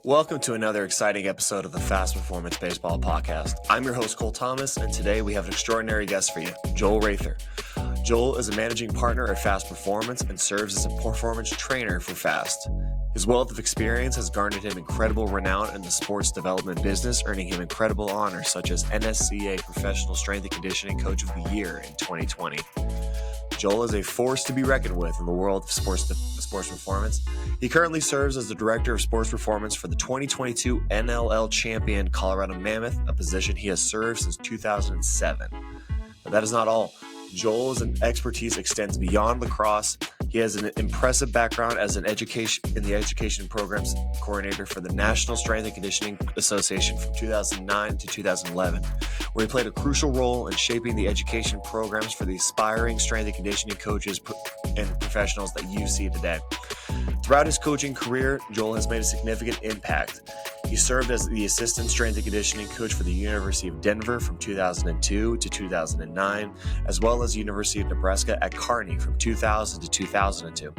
Welcome to another exciting episode of the Fast Performance Baseball Podcast. I'm your host, Cole Thomas, and today we have an extraordinary guest for you, Joel Raether. Joel is a managing partner at Fast Performance and serves as a performance trainer for Fast. His wealth of experience has garnered him incredible renown in the sports development business, earning him incredible honors such as NSCA Professional Strength and Conditioning Coach of the Year in 2020. Joel is a force to be reckoned with in the world of sports performance. He currently serves as the Director of Sports Performance for the 2022 NLL champion Colorado Mammoth, a position he has served since 2007. But that is not all. Joel's expertise extends beyond lacrosse. He has an impressive background as an education programs coordinator for the National Strength and Conditioning Association from 2009 to 2011, where he played a crucial role in shaping the education programs for the aspiring strength and conditioning coaches and professionals that you see today. Throughout his coaching career, Joel has made a significant impact. He served as the assistant strength and conditioning coach for the University of Denver from 2002 to 2009, as well as University of Nebraska at Kearney from 2000 to 2002.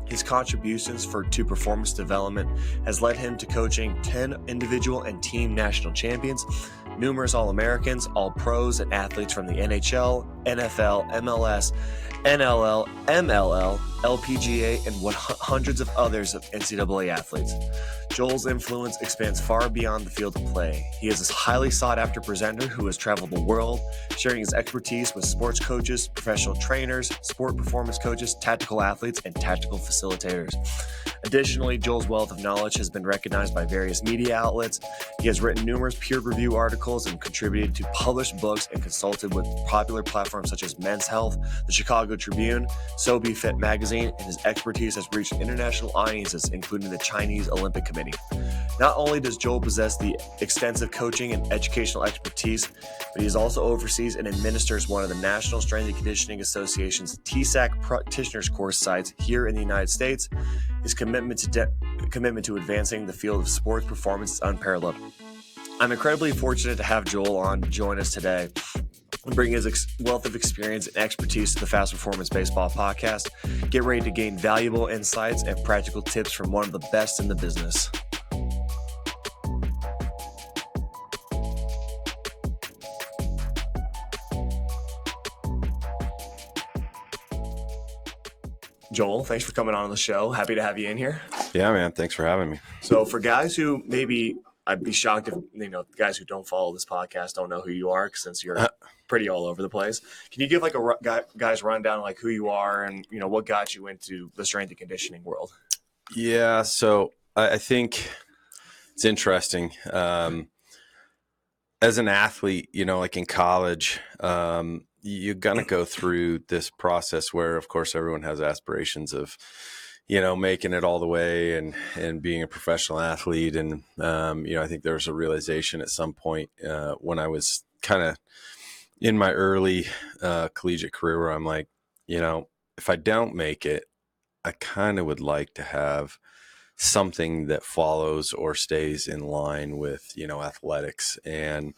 His contributions to performance development has led him to coaching 10 individual and team national champions, numerous All-Americans, All-Pros, and athletes from the NHL, NFL, MLS, NLL, MLL, LPGA, and hundreds of others of NCAA athletes. Joel's influence expands far beyond the field of play. He is a highly sought-after presenter who has traveled the world, sharing his expertise with sports coaches, professional trainers, sport performance coaches, tactical athletes, and tactical facilitators. Additionally, Joel's wealth of knowledge has been recognized by various media outlets. He has written numerous peer-reviewed articles and contributed to published books and consulted with popular platforms such as Men's Health, the Chicago Tribune, So Be Fit magazine, and his expertise has reached international audiences, including the Chinese Olympic Committee. Not only does Joel possess the extensive coaching and educational expertise, but he also oversees and administers one of the National Strength and Conditioning Association's TSAC practitioners course sites here in the United States. His commitment to advancing the field of sports performance is unparalleled. I'm incredibly fortunate to have Joel on to join us today and bring his wealth of experience and expertise to the Fast Performance Baseball Podcast. Get ready to gain valuable insights and practical tips from one of the best in the business. Joel, thanks for coming on the show. Happy to have you in here. Yeah, man. Thanks for having me. So for guys who I'd be shocked if, guys who don't follow this podcast don't know who you are since you're pretty all over the place. Can you give like a guy's rundown, like who you are and, what got you into the strength and conditioning world? Yeah. So I think it's interesting. As an athlete, like in college, you're going to go through this process where, of course, everyone has aspirations of, making it all the way and being a professional athlete. And, I think there was a realization at some point when I was kind of in my early collegiate career where I'm like, if I don't make it, I kind of would like to have something that follows or stays in line with, athletics. And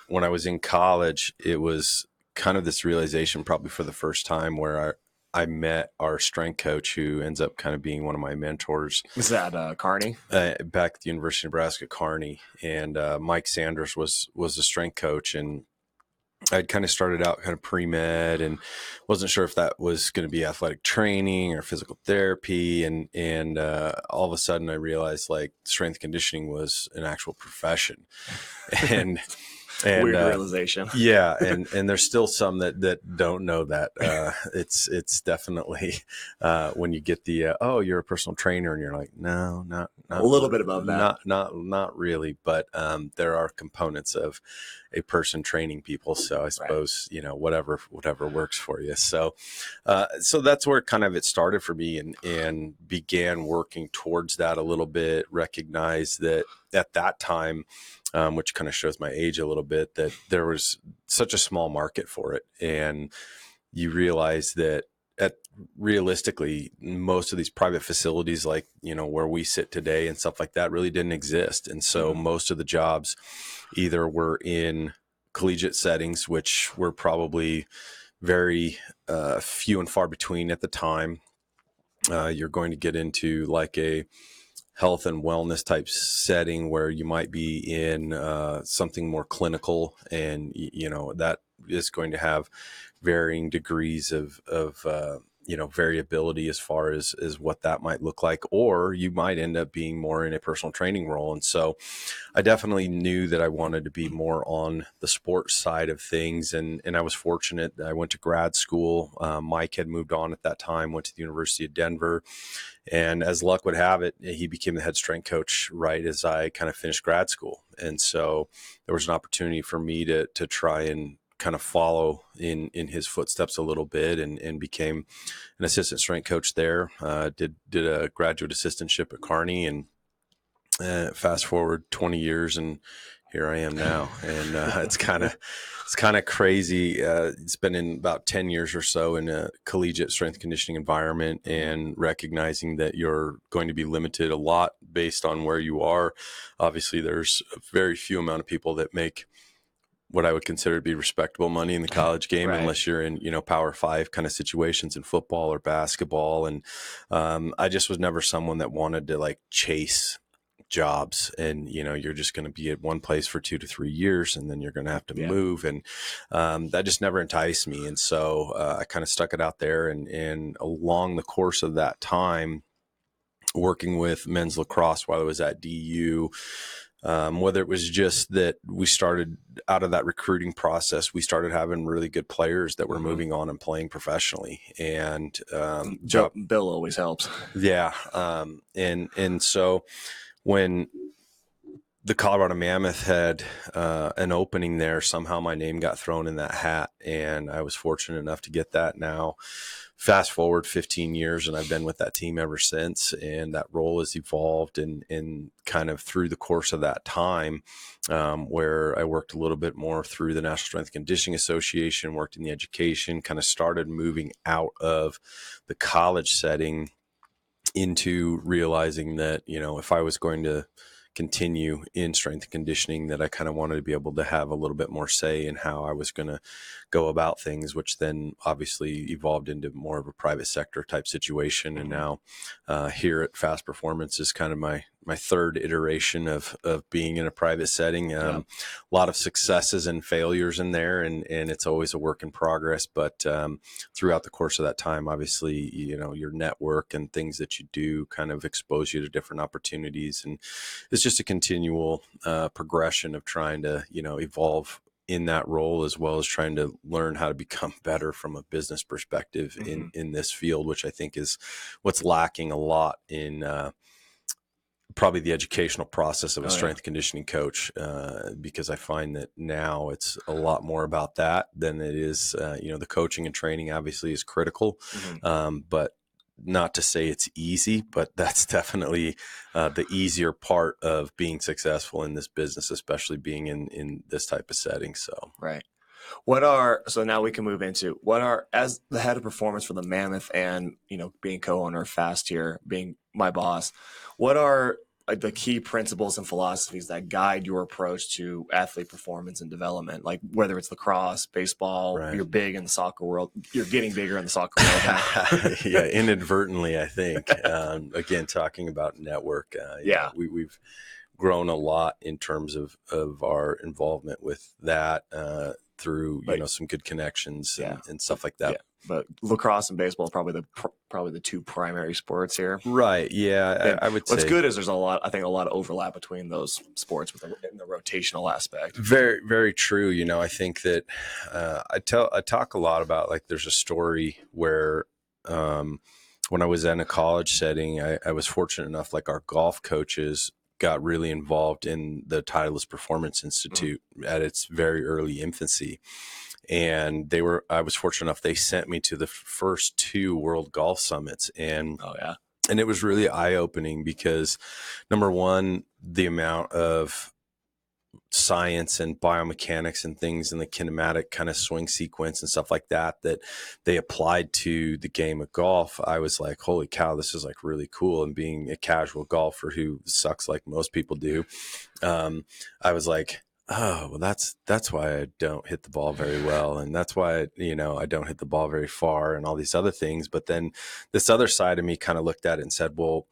when I was in college, it was kind of this realization probably for the first time where I met our strength coach who ends up kind of being one of my mentors. Was that Kearney? Back at the University of Nebraska, Kearney. And Mike Sanders was the strength coach. And I'd kind of started out kind of pre-med and wasn't sure if that was going to be athletic training or physical therapy. And all of a sudden I realized like strength conditioning was an actual profession. And weird realization. Yeah. And there's still some that don't know that. It's definitely when you get the, you're a personal trainer and you're like, no, not a little bit above that. Not really. But there are components of a person training people. So I suppose, whatever works for you. So that's where kind of it started for me and began working towards that a little bit, recognized that at that time, which kind of shows my age a little bit, that there was such a small market for it. And you realize that realistically, most of these private facilities, like, where we sit today and stuff like that, really didn't exist. And so most of the jobs either were in collegiate settings, which were probably very few and far between at the time. You're going to get into like a health and wellness type setting where you might be in something more clinical, and that is going to have varying degrees of variability as far as what that might look like, or you might end up being more in a personal training role. And so I definitely knew that I wanted to be more on the sports side of things. And I was fortunate. I went to grad school. Mike had moved on at that time, went to the University of Denver. And as luck would have it, he became the head strength coach right as I kind of finished grad school. And so there was an opportunity for me to try and kind of follow in his footsteps a little bit, and became an assistant strength coach there. Did a graduate assistantship at Kearney, and fast forward 20 years and here I am now. And it's kind of crazy. It's been in about 10 years or so in a collegiate strength conditioning environment, and recognizing that you're going to be limited a lot based on where you are. Obviously, there's a very few amount of people that make what I would consider to be respectable money in the college game, Right. unless you're in, Power 5 kind of situations in football or basketball. And I just was never someone that wanted to like chase jobs, and you're just going to be at one place for 2 to 3 years, and then you're going to have to move, and that just never enticed me. And so I kind of stuck it out there, and along the course of that time, working with men's lacrosse while I was at DU, whether it was just that we started out of that recruiting process, we started having really good players that were moving on and playing professionally. And Bill always helps. Yeah. And so when the Colorado Mammoth had an opening there, somehow my name got thrown in that hat, and I was fortunate enough to get that. Now, fast forward 15 years, and I've been with that team ever since, and that role has evolved, and kind of through the course of that time, where I worked a little bit more through the National Strength Conditioning Association, worked in the education, kind of started moving out of the college setting into realizing that, if I was going to continue in strength and conditioning, that I kind of wanted to be able to have a little bit more say in how I was going to go about things, which then obviously evolved into more of a private sector type situation. And now here at Fast Performance is kind of my third iteration of being in a private setting. A lot of successes and failures in there, and it's always a work in progress. But throughout the course of that time, obviously, your network and things that you do kind of expose you to different opportunities. And it's just a continual progression of trying to, Evolve in that role, as well as trying to learn how to become better from a business perspective in this field, which I think is what's lacking a lot in probably the educational process of a strength conditioning coach, because I find that now it's a lot more about that than it is, the coaching and training obviously is critical, but not to say it's easy, but that's definitely the easier part of being successful in this business, especially being in this type of setting. So, right. So now we can move into as the head of performance for the Mammoth, and, being co-owner of Fast here, being my boss, what are the key principles and philosophies that guide your approach to athlete performance and development? Like whether it's lacrosse, baseball, You're big in the soccer world, you're getting bigger in the soccer world now. Yeah, inadvertently, I think. Again, talking about network, we've grown a lot in terms of our involvement with that through some good connections and stuff like that. Yeah. But lacrosse and baseball are probably the two primary sports here. Right. Yeah, I would say. What's good is there's a lot of overlap between those sports in the rotational aspect. Very, very true. I think that I talk a lot about, like, there's a story where when I was in a college setting, I was fortunate enough, like our golf coaches got really involved in the Titleist Performance Institute at its very early infancy. And I was fortunate enough, they sent me to the first 2 World Golf Summits. And and it was really eye-opening because, number one, the amount of science and biomechanics and things in the kinematic kind of swing sequence and stuff like that they applied to the game of golf. I was like, holy cow, this is like really cool. And being a casual golfer who sucks like most people do, I was like, oh, well, that's why I don't hit the ball very well. And that's why, I don't hit the ball very far and all these other things. But then this other side of me kind of looked at it and said, well,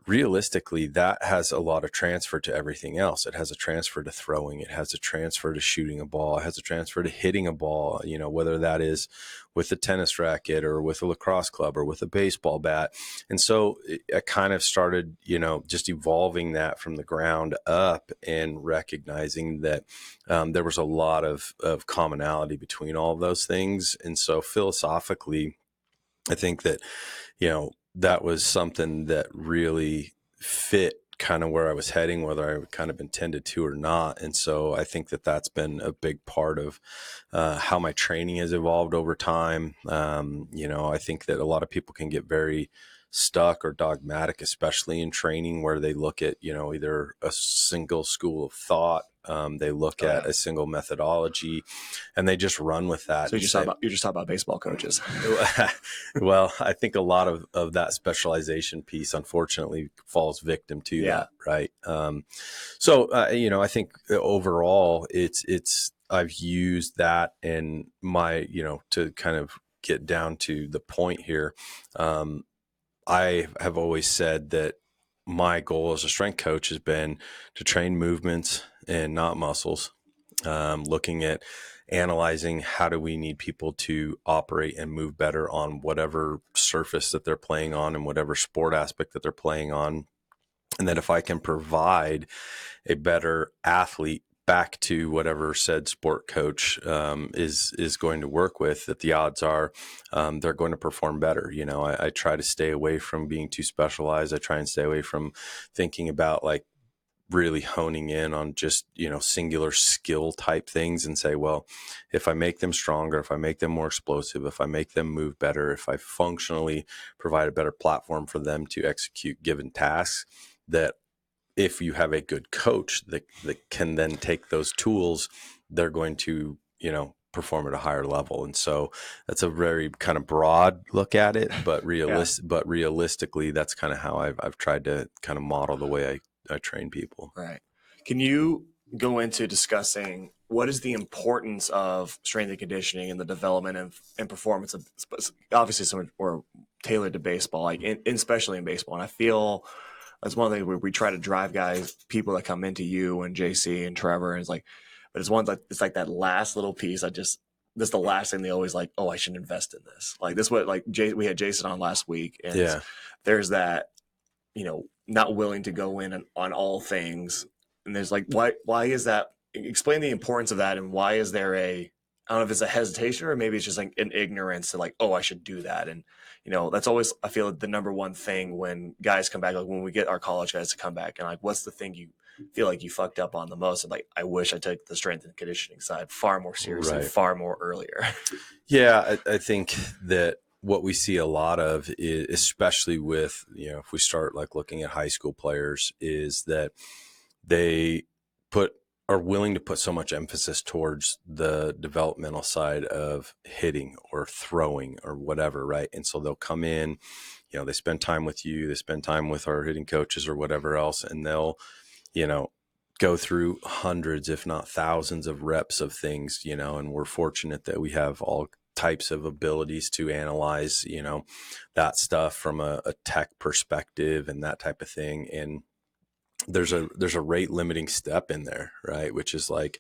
realistically, that has a lot of transfer to everything else. It has a transfer to throwing. It has a transfer to shooting a ball. It has a transfer to hitting a ball, whether that is with a tennis racket or with a lacrosse club or with a baseball bat. And so I kind of started, just evolving that from the ground up and recognizing that there was a lot of commonality between all of those things. And so philosophically, I think that, that was something that really fit kind of where I was heading, whether I kind of intended to or not. And so I think that that's been a big part of how my training has evolved over time. I think that a lot of people can get very stuck or dogmatic, especially in training, where they look at, either a single school of thought, they look at a single methodology, and they just run with that. So you're just talking about baseball coaches. Well, I think a lot of that specialization piece, unfortunately, falls victim to that, right? I think overall, I've used that in my, to kind of get down to the point here. I have always said that my goal as a strength coach has been to train movements and not muscles, looking at analyzing how do we need people to operate and move better on whatever surface that they're playing on and whatever sport aspect that they're playing on. And that if I can provide a better athlete back to whatever said sport coach is going to work with, that the odds are they're going to perform better. I try to stay away from being too specialized. I try and stay away from thinking about like really honing in on just, singular skill type things and say, well, if I make them stronger, if I make them more explosive, if I make them move better, if I functionally provide a better platform for them to execute given tasks, that if you have a good coach that can then take those tools, they're going to, perform at a higher level. And so that's a very kind of broad look at it, but realistically, that's kind of how I've tried to kind of model the way I train people. Right. Can you go into discussing what is the importance of strength and conditioning and the development and performance of, obviously some are tailored to baseball, like especially in baseball. And I feel that's one of the things where we try to drive people that come into you and JC and Trevor, and it's like, but it's like that last little piece. This is the last thing they always like, oh, I should invest in this. Like this, we had Jason on last week, and there's that, not willing to go in on all things. And there's like, why is that? Explain the importance of that. And why is there I don't know if it's a hesitation or maybe it's just like an ignorance to like, oh, I should do that. And, that's always, I feel like the number one thing when guys come back, like when we get our college guys to come back and like, what's the thing you feel like you fucked up on the most? And like, I wish I took the strength and conditioning side far more seriously, far more earlier. Yeah. I think that what we see a lot of is, especially with, if we start like looking at high school players, is that they are willing to put so much emphasis towards the developmental side of hitting or throwing or whatever, right? And so they'll come in, they spend time with you, they spend time with our hitting coaches or whatever else, and they'll, go through hundreds, if not thousands of reps of things, and we're fortunate that we have all types of abilities to analyze, that stuff from a tech perspective and that type of thing. And there's a rate limiting step in there, right? Which is like,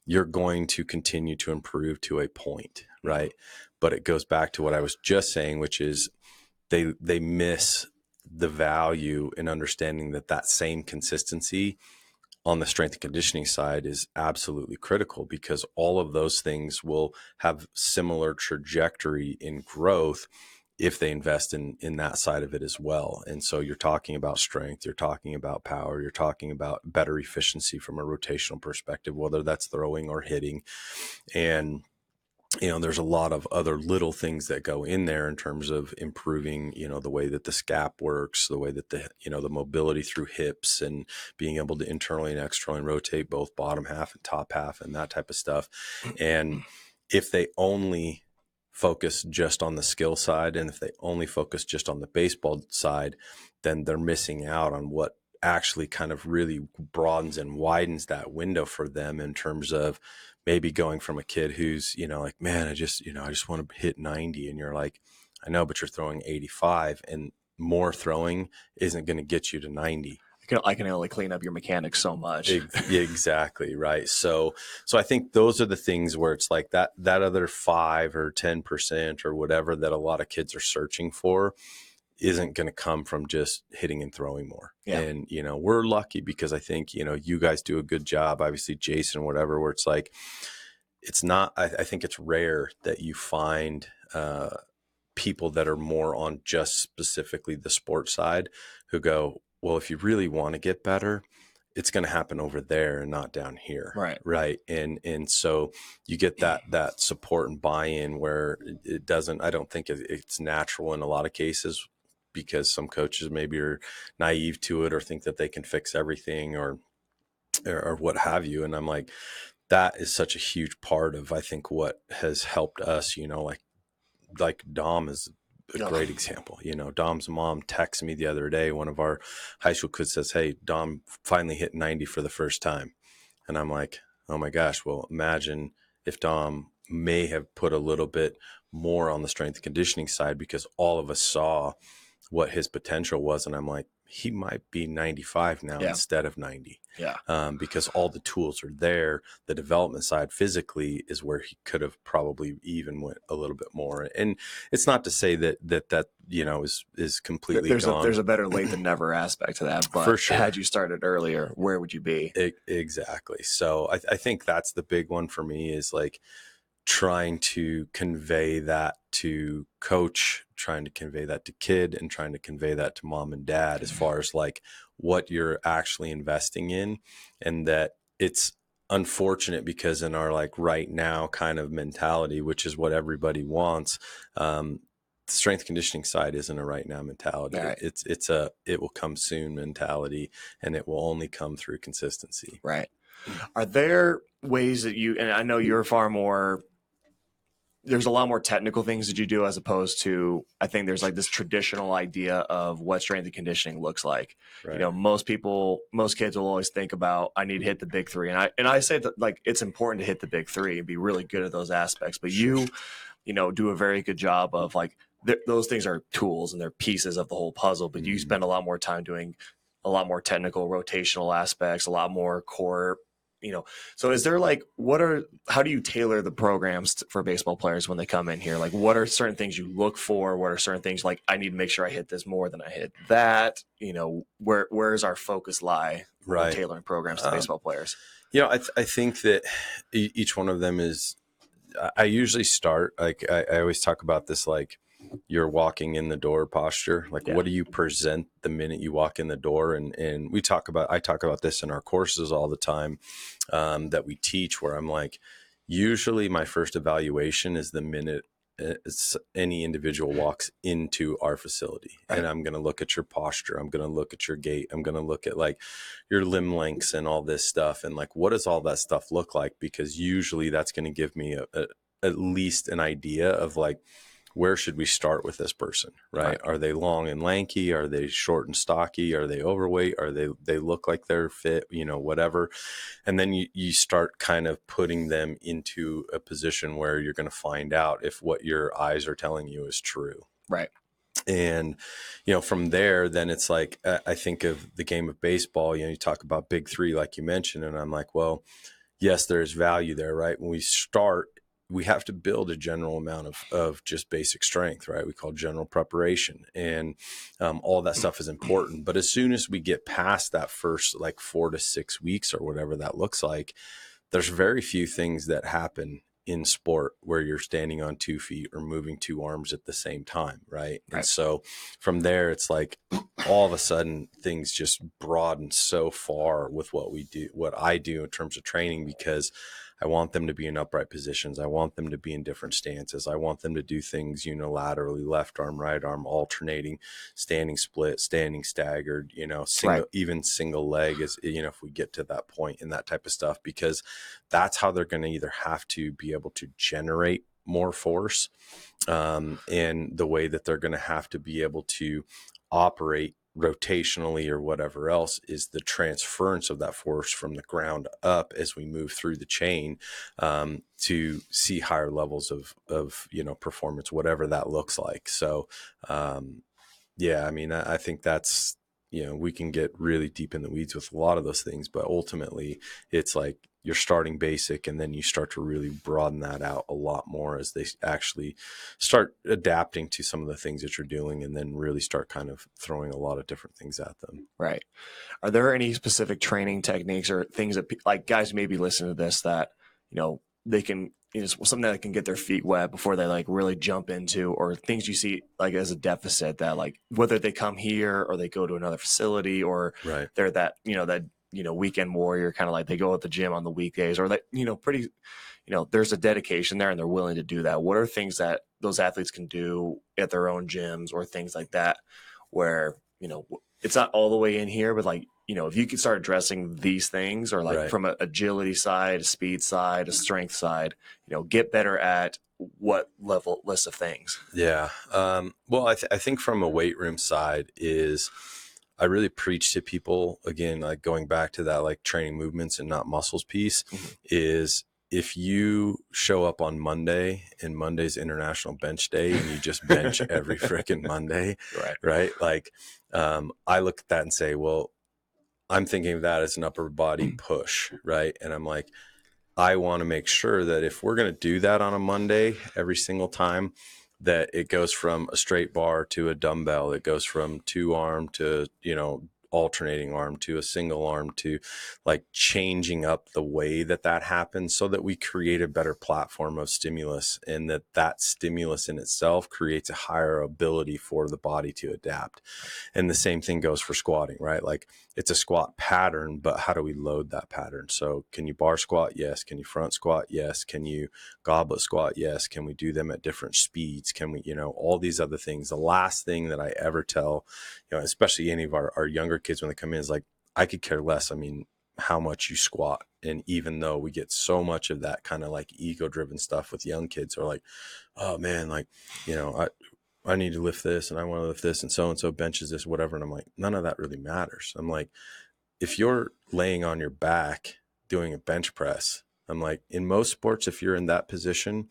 you're going to continue to improve to a point, right? But it goes back to what I was just saying, which is they miss the value in understanding that same consistency on the strength and conditioning side is absolutely critical, because all of those things will have similar trajectory in growth if they invest in that side of it as well. And so you're talking about strength, you're talking about power, you're talking about better efficiency from a rotational perspective, whether that's throwing or hitting. And there's a lot of other little things that go in there in terms of improving, the way that the scap works, the way that the mobility through hips and being able to internally and externally rotate both bottom half and top half and that type of stuff. And if they only focus just on the skill side, and if they only focus just on the baseball side, then they're missing out on what actually kind of really broadens and widens that window for them in terms of maybe going from a kid who's, like, man, I just want to hit 90. And you're like, I know, but you're throwing 85. And more throwing isn't going to get you to 90. I can only clean up your mechanics so much. Exactly. Right. So I think those are the things where it's like that other 5 or 10% or whatever that a lot of kids are searching for isn't going to come from just hitting and throwing more. Yeah. And, we're lucky because I think, you guys do a good job, obviously Jason, whatever, where it's like, it's not, I think it's rare that you find, people that are more on just specifically the sports side who go, well, if you really want to get better, it's going to happen over there and not down here. Right. And so you get that support and buy-in where it doesn't, I don't think it's natural in a lot of cases, because some coaches maybe are naive to it or think that they can fix everything or what have you. And I'm like, that is such a huge part of, I think, what has helped us, like Dom is a great example. Dom's mom texted me the other day. One of our high school kids says, "Hey, Dom finally hit 90 for the first time." And I'm like, oh my gosh, well, imagine if Dom may have put a little bit more on the strength and conditioning side, because all of us saw what his potential was. And I'm like, he might be 95 now instead of 90. Yeah. Because all the tools are there. The development side physically is where he could have probably even went a little bit more. And it's not to say that is completely gone. There's a better late than never aspect to that. But for sure, had you started earlier, where would you be? Exactly. So I think that's the big one for me, is like trying to convey that to coach, trying to convey that to kid, and trying to convey that to mom and dad, as far as like what you're actually investing in. And that it's unfortunate because in our like right now kind of mentality, which is what everybody wants, the strength conditioning side isn't a right now mentality. Right. It's a it will come soon mentality, and it will only come through consistency. Right. Are there ways that and I know you're far more, there's a lot more technical things that you do as opposed to, I think there's like this traditional idea of what strength and conditioning looks like. Right. Most kids will always think about, I need to hit the big three. And I say that like, it's important to hit the big three and be really good at those aspects, but you do a very good job of like, those things are tools and they're pieces of the whole puzzle, but you spend a lot more time doing a lot more technical rotational aspects, a lot more core. So is there like, how do you tailor the programs for baseball players when they come in here? Like, what are certain things you look for? What are certain things like, I need to make sure I hit this more than I hit that? Where is our focus lie when tailoring programs to baseball players? I think that each one of them is, I usually start, like, I always talk about this, like, you're walking in the door posture. Like, what do you present the minute you walk in the door? And I talk about this in our courses all the time, that we teach, where I'm like, usually my first evaluation is the minute any individual walks into our facility. Right. And I'm going to look at your posture. I'm going to look at your gait. I'm going to look at like your limb lengths and all this stuff. And like, what does all that stuff look like? Because usually that's going to give me at least an idea of like, where should we start with this person, right? Are they long and lanky? Are they short and stocky? Are they overweight? Are they look like they're fit, whatever. And then you start kind of putting them into a position where you're going to find out if what your eyes are telling you is true. Right. And, from there, then it's like, I think of the game of baseball, you talk about big three, like you mentioned, and I'm like, well, yes, there's value there, right? When we start, we have to build a general amount of just basic strength, right? We call general preparation, and all that stuff is important. But as soon as we get past that first like 4 to 6 weeks or whatever that looks like, there's very few things that happen in sport where you're standing on 2 feet or moving 2 arms at the same time, right? And so from there, it's like all of a sudden things just broaden so far with what I do in terms of training, because I want them to be in upright positions. I want them to be in different stances. I want them to do things unilaterally, left arm, right arm, alternating, standing split, standing staggered, even single leg is, if we get to that point and that type of stuff, because that's how they're going to either have to be able to generate more force, and the way that they're going to have to be able to operate rotationally or whatever else is the transference of that force from the ground up as we move through the chain, to see higher levels of performance, whatever that looks like. So Yeah. I mean, I think that's, we can get really deep in the weeds with a lot of those things, but ultimately it's like you're starting basic and then you start to really broaden that out a lot more as they actually start adapting to some of the things that you're doing, and then really start kind of throwing a lot of different things at them. Right. Are there any specific training techniques or things that like guys maybe listen to this that, they can, something that can get their feet wet before they like really jump into, or things you see like as a deficit that like, whether they come here or they go to another facility, or Right. they're that, weekend warrior, kind of like they go at the gym on the weekdays, or that, pretty, there's a dedication there and they're willing to do that. What are things that those athletes can do at their own gyms or things like that where, it's not all the way in here, but like, if you could start addressing these things, or like Right. from an agility side, a speed side, a strength side, get better at what level list of things? Yeah. Well, I think from a weight room side is I really preach to people, again, like going back to that, like training movements and not muscles piece, is if you show up on Monday and Monday's International Bench Day and you just bench every freaking Monday, right? Like, I look at that and say, well, I'm thinking of that as an upper body push, right? And I'm like, I want to make sure that if we're going to do that on a Monday every single time, that it goes from a straight bar to a dumbbell, it goes from 2-arm to, alternating arm to a single arm, to like changing up the way that happens, so that we create a better platform of stimulus, and that stimulus in itself creates a higher ability for the body to adapt. And the same thing goes for squatting, right? Like it's a squat pattern, but how do we load that pattern? So can you bar squat? Yes. Can you front squat? Yes. Can you goblet squat? Yes. Can we do them at different speeds? Can we, all these other things. The last thing that I ever tell, especially any of our younger kids when they come in, is like, I could care less. I mean, how much you squat. And even though we get so much of that kind of like ego driven stuff with young kids, or like, oh man, like, I need to lift this and I want to lift this, and so benches this, whatever. And I'm like, none of that really matters. I'm like, if you're laying on your back doing a bench press, I'm like, in most sports, if you're in that position,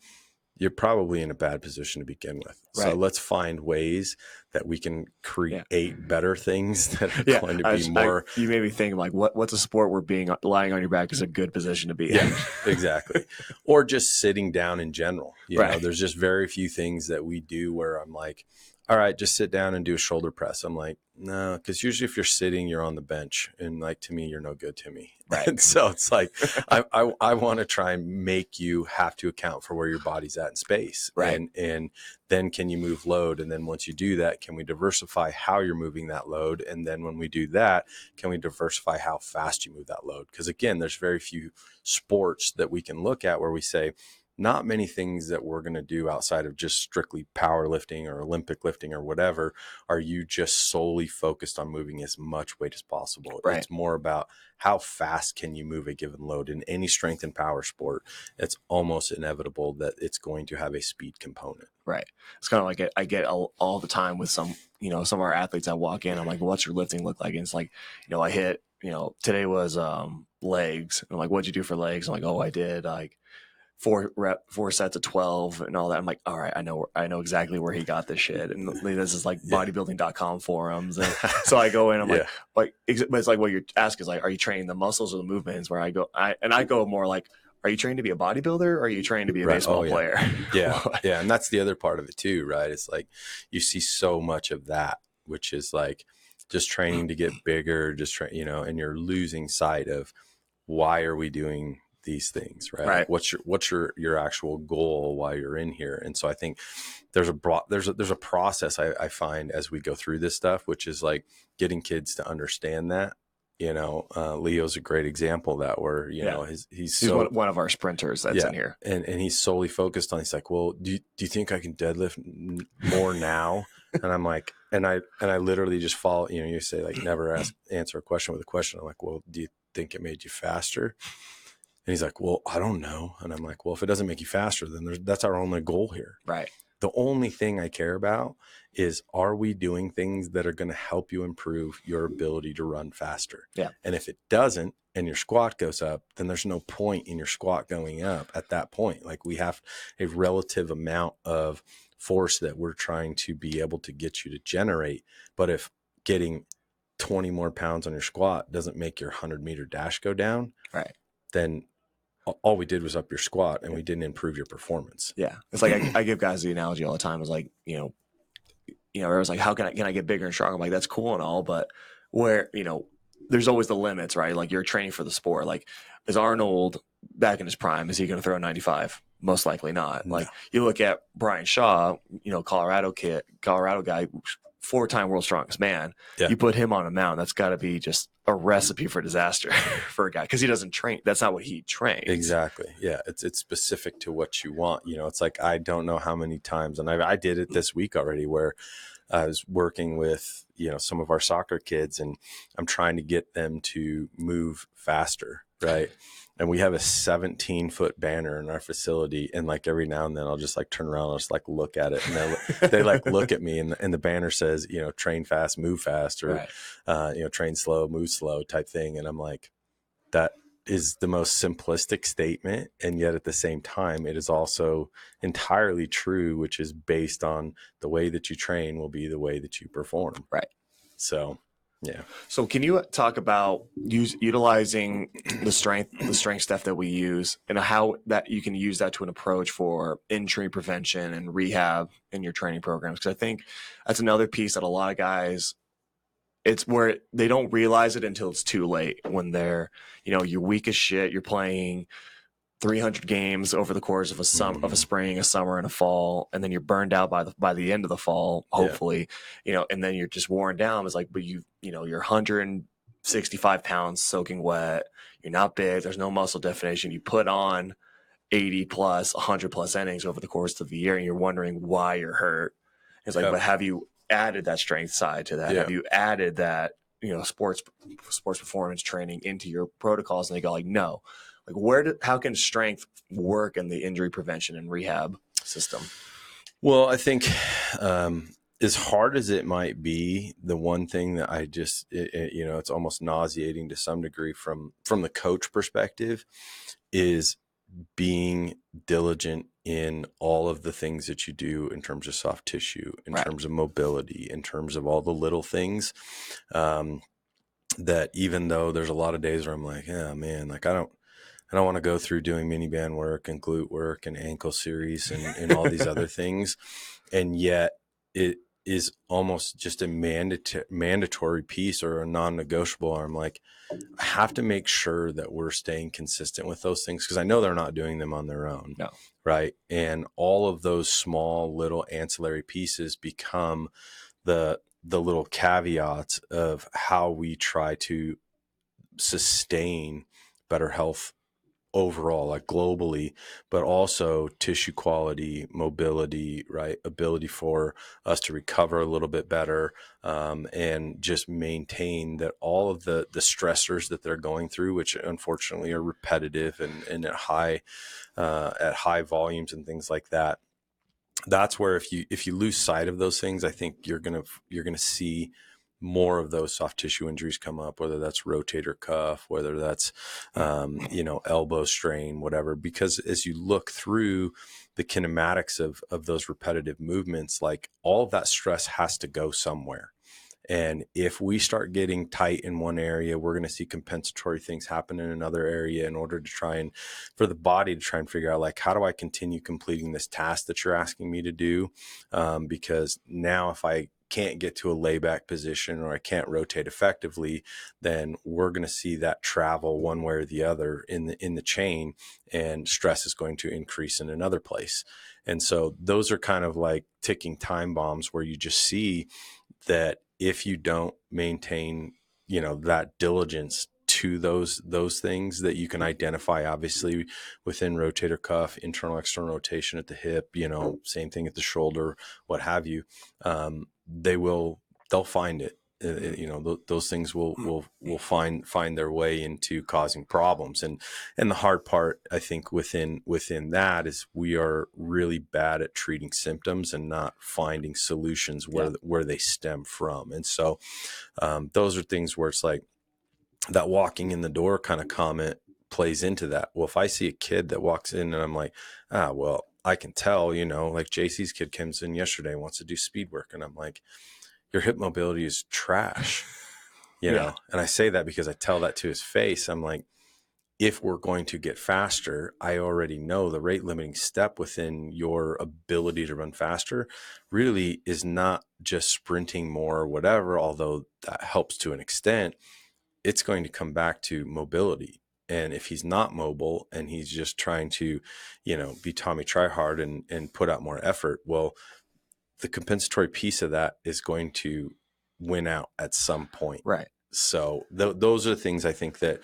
you're probably in a bad position to begin with. Right. So let's find ways that we can create better things that are going to be more. You made me think like, what's a sport where lying on your back is a good position to be in? Yeah, exactly. Or just sitting down in general. You know, there's just very few things that we do where I'm like, all right, just sit down and do a shoulder press. I'm like, no, because usually if you're sitting, you're on the bench, and like, to me, you're no good to me. Right. And so it's like, I want to try and make you have to account for where your body's at in space. Right. And then can you move load? And then once you do that, can we diversify how you're moving that load? And then when we do that, can we diversify how fast you move that load? Because again, there's very few sports that we can look at where we say, not many things that we're going to do outside of just strictly powerlifting or Olympic lifting or whatever are you just solely focused on moving as much weight as possible. Right. It's more about how fast can you move a given load. In any strength and power sport, it's almost inevitable that it's going to have a speed component. Right. It's kind of like I get all the time with some of our athletes. I walk in, I'm like, well, what's your lifting look like? And it's like, I hit, today was legs. And I'm like, what'd you do for legs? I'm like, oh, I did like 4 sets of 12 and all that. I'm like, all right, I know exactly where he got this shit. And this is like bodybuilding.com forums. And so I go in, I'm like, but it's like what you're asking is like, are you training the muscles or the movements? Where I go more like, are you trained to be a bodybuilder or are you trained to be a baseball player? Yeah. Yeah. And that's the other part of it too, right? It's like, you see so much of that, which is like just training to get bigger, and you're losing sight of why are we doing these things, right? Like what's your actual goal while you're in here? And so I think there's a process I find as we go through this stuff, which is like getting kids to understand that. Leo's a great example of that, where he's so one of our sprinters that's in here, and he's solely focused on. He's like, well, do you think I can deadlift more now? And I'm like, and I literally just follow. You say like never answer a question with a question. I'm like, well, do you think it made you faster? And he's like, well, I don't know. And I'm like, well, if it doesn't make you faster, then that's our only goal here. Right. The only thing I care about is, are we doing things that are going to help you improve your ability to run faster? Yeah. And if it doesn't, and your squat goes up, then there's no point in your squat going up at that point. Like, we have a relative amount of force that we're trying to be able to get you to generate. But if getting 20 more pounds on your squat doesn't make your 100-meter dash go down, Right. then all we did was up your squat, and we didn't improve your performance. Yeah. It's like I give guys the analogy all the time. It's like, everyone's like, how can I get bigger and stronger? I'm like, that's cool and all, but where, there's always the limits, right? Like, you're training for the sport. Like, is Arnold back in his prime? Is he going to throw 95? Most likely not. No. Like, you look at Brian Shaw, Colorado guy, 4-time world's strongest man. Yeah. You put him on a mountain, that's got to be just a recipe for disaster for a guy, because he doesn't train. That's not what he trains. Exactly. Yeah. It's specific to what you want. It's like, I don't know how many times, and I did it this week already, where I was working with, some of our soccer kids, and I'm trying to get them to move faster. Right. And we have a 17-foot banner in our facility. And like, every now and then I'll just like turn around and just like look at it. And they like look at me, and the banner says, train fast, move fast, or, Right. Train slow, move slow type thing. And I'm like, that is the most simplistic statement. And yet at the same time, it is also entirely true, which is based on the way that you train will be the way that you perform. Right. So, yeah. So can you talk about utilizing the strength stuff that we use, and how that you can use that to an approach for injury prevention and rehab in your training programs? Because I think that's another piece that a lot of guys, it's where they don't realize it until it's too late, when they're, you're weak as shit. You're playing 300 games over the course of a spring, a summer, and a fall, and then you're burned out by the end of the fall, hopefully, and then you're just worn down. It's like, but you're 165 pounds soaking wet. You're not big. There's no muscle definition. You put on 80 plus, 100 plus innings over the course of the year, and you're wondering why you're hurt. It's like, but have you added that strength side to that? Have you added that, sports performance training into your protocols? And they go like, no. Like, how can strength work in the injury prevention and rehab system? Well, I think as hard as it might be, the one thing that I just, it's almost nauseating to some degree from the coach perspective, is being diligent in all of the things that you do in terms of soft tissue, in terms of mobility, in terms of all the little things, that even though there's a lot of days where I'm like, yeah, man, like I don't want to go through doing mini band work and glute work and ankle series and all these other things. And yet it is almost just a mandatory piece or a non-negotiable. I'm like, I have to make sure that we're staying consistent with those things, because I know they're not doing them on their own. No. Right. And all of those small little ancillary pieces become the little caveats of how we try to sustain better health overall, like globally, but also tissue quality, mobility, right? Ability for us to recover a little bit better, and just maintain that all of the stressors that they're going through, which unfortunately are repetitive and at high volumes and things like that. That's where if you lose sight of those things, I think you're gonna see more of those soft tissue injuries come up, whether that's rotator cuff, whether that's, elbow strain, whatever, because as you look through the kinematics of those repetitive movements, like all of that stress has to go somewhere. And if we start getting tight in one area, we're going to see compensatory things happen in another area in order to for the body to try and figure out, like, how do I continue completing this task that you're asking me to do? Because now if I can't get to a layback position or I can't rotate effectively, then we're going to see that travel one way or the other in the chain, and stress is going to increase in another place. And so those are kind of like ticking time bombs, where you just see that if you don't maintain, that diligence to those things that you can identify, obviously within rotator cuff, internal, external rotation at the hip, same thing at the shoulder, what have you, they'll find it. Those things will find their way into causing problems. And the hard part, I think, within that is we are really bad at treating symptoms and not finding solutions where they stem from. And so those are things where it's like, that walking in the door kind of comment plays into that. Well, if I see a kid that walks in and I'm like, well, I can tell, like JC's kid comes in yesterday and wants to do speed work. And I'm like, your hip mobility is trash, Yeah. And I say that because I tell that to his face. I'm like, if we're going to get faster, I already know the rate limiting step within your ability to run faster really is not just sprinting more or whatever, although that helps to an extent. It's going to come back to mobility. And if he's not mobile and he's just trying to, be Tommy Tryhard and put out more effort, well, the compensatory piece of that is going to win out at some point. Right. So those are the things I think that,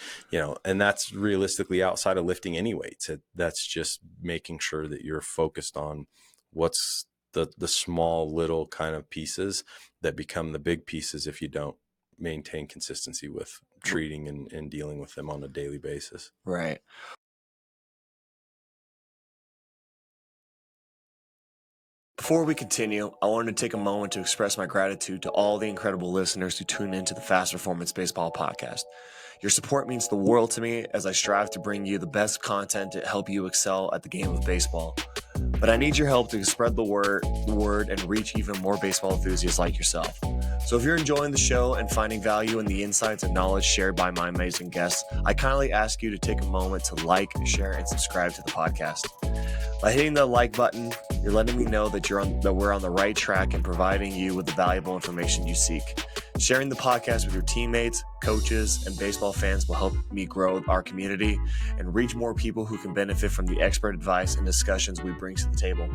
and that's realistically outside of lifting any weights. That's just making sure that you're focused on what's the small little kind of pieces that become the big pieces if you don't maintain consistency with treating and dealing with them on a daily basis. Right. Before we continue, I wanted to take a moment to express my gratitude to all the incredible listeners who tune into the Fast Performance Baseball podcast. Your support means the world to me as I strive to bring you the best content to help you excel at the game of baseball. But I need your help to spread the word and reach even more baseball enthusiasts like yourself. So if you're enjoying the show and finding value in the insights and knowledge shared by my amazing guests, I kindly ask you to take a moment to like, share, and subscribe to the podcast. By hitting the like button, you're letting me know that we're on the right track and providing you with the valuable information you seek. Sharing the podcast with your teammates, coaches, and baseball fans will help me grow our community and reach more people who can benefit from the expert advice and discussions we bring to the table.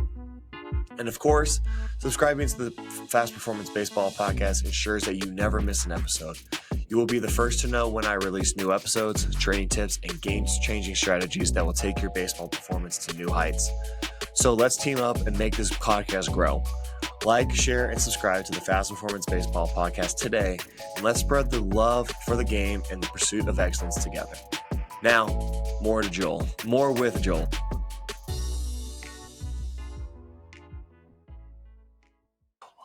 And of course, subscribing to the Fast Performance Baseball podcast ensures that you never miss an episode. You will be the first to know when I release new episodes, training tips, and game-changing strategies that will take your baseball performance to new heights. So let's team up and make this podcast grow. Like, share, and subscribe to the Fast Performance Baseball podcast today, and let's spread the love for the game and the pursuit of excellence together. Now, more with Joel.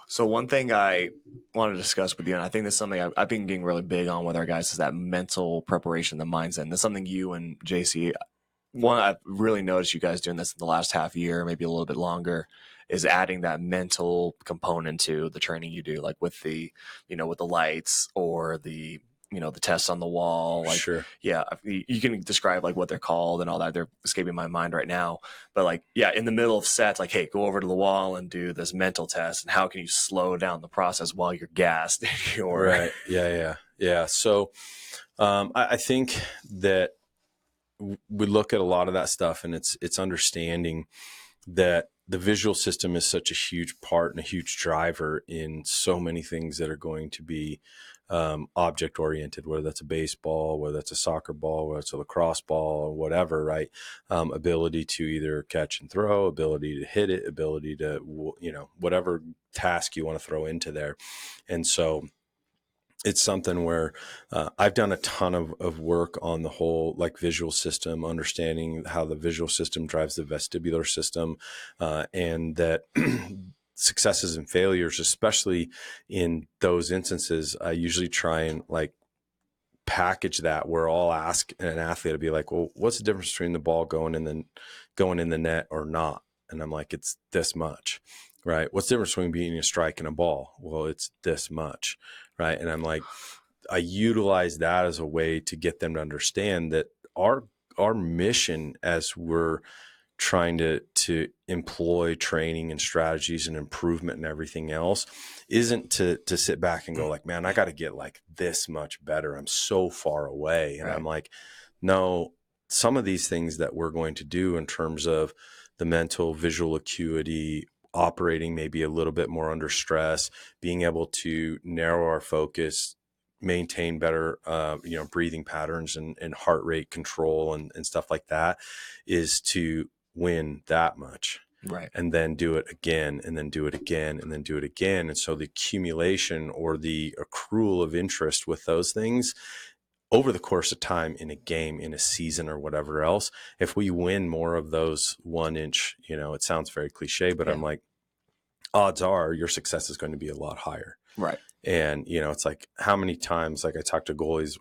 So one thing I want to discuss with you, and I think this is something I've been getting really big on with our guys, is that mental preparation, the mindset. And that's something you and JC, I've really noticed you guys doing this in the last half year, maybe a little bit longer, is adding that mental component to the training you do, like with the, with the lights or the, the tests on the wall. Like, sure. Yeah, you can describe like what they're called and all that. They're escaping my mind right now. But like, yeah, in the middle of sets, like, hey, go over to the wall and do this mental test. And how can you slow down the process while you're gassed? Right. Yeah. So I think that we look at a lot of that stuff, and it's understanding that the visual system is such a huge part and a huge driver in so many things that are going to be object oriented, whether that's a baseball, whether that's a soccer ball, whether it's a lacrosse ball, or whatever, right? Ability to either catch and throw, ability to hit it, ability to, whatever task you want to throw into there. And so it's something where I've done a ton of work on the whole like visual system, understanding how the visual system drives the vestibular system, and that successes and failures, especially in those instances, I usually try and like package that where I'll ask an athlete to be like, well, what's the difference between the ball going in the net or not? And I'm like, it's this much, right? What's the difference between being a strike and a ball? Well, it's this much, right? And I'm like, I utilize that as a way to get them to understand that our mission as we're trying to employ training and strategies and improvement and everything else isn't to sit back and go like, man, I got to get like this much better. I'm so far away. And Right. I'm like, no, some of these things that we're going to do in terms of the mental visual acuity, operating maybe a little bit more under stress, being able to narrow our focus, maintain better, breathing patterns and heart rate control and stuff like that, is to win that much. Right. And then do it again, and then do it again, and then do it again. And so the accumulation or the accrual of interest with those things over the course of time in a game, in a season, or whatever else, if we win more of those 1 inch, it sounds very cliche, but yeah. I'm like, odds are your success is going to be a lot higher. Right. And, it's like how many times, like I talk to goalies,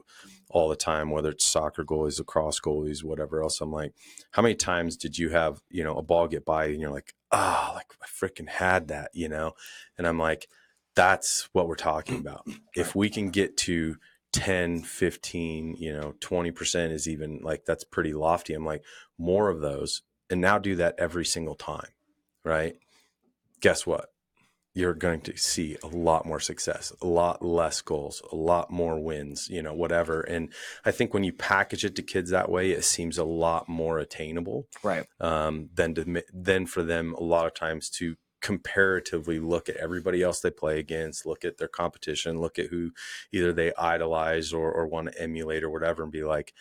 all the time, whether it's soccer goalies, lacrosse goalies, whatever else. I'm like, how many times did you have, a ball get by and you're like, like I freaking had that, And I'm like, that's what we're talking about. If we can get to 10, 15, 20% is even like, that's pretty lofty. I'm like, more of those, and now do that every single time. Right. Guess what? You're going to see a lot more success, a lot less goals, a lot more wins, whatever. And I think when you package it to kids that way, it seems a lot more attainable, Right. Than for them a lot of times to comparatively look at everybody else they play against, look at their competition, look at who either they idolize or want to emulate or whatever, and be like,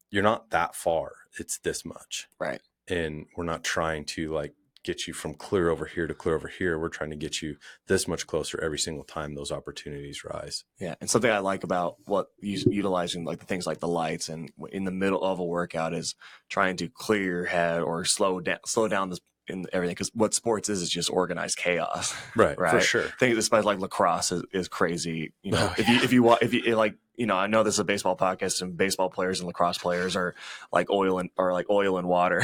you're not that far. It's this much. Right. And we're not trying to like get you from clear over here to clear over here. We're trying to get you this much closer every single time those opportunities rise. Yeah. And something I like about what utilizing like the things like the lights and in the middle of a workout is trying to clear your head or slow down this in everything. Cause what sports is just organized chaos. Right. Right. For sure. I think despite like lacrosse is crazy. Oh, if you like, I know this is a baseball podcast and baseball players and lacrosse players are like oil and water.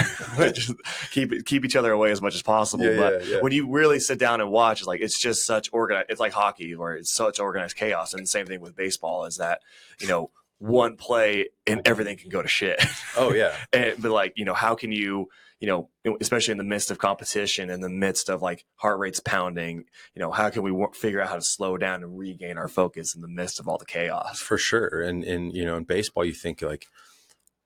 Just keep each other away as much as possible. But when you really sit down and watch, it's just such organized. It's like hockey where it's such organized chaos. And the same thing with baseball is that, one play and everything can go to shit. Oh yeah. But like, how can you, especially in the midst of competition, in the midst of like heart rates pounding, how can we figure out how to slow down and regain our focus in the midst of all the chaos? For sure. And in baseball, you think like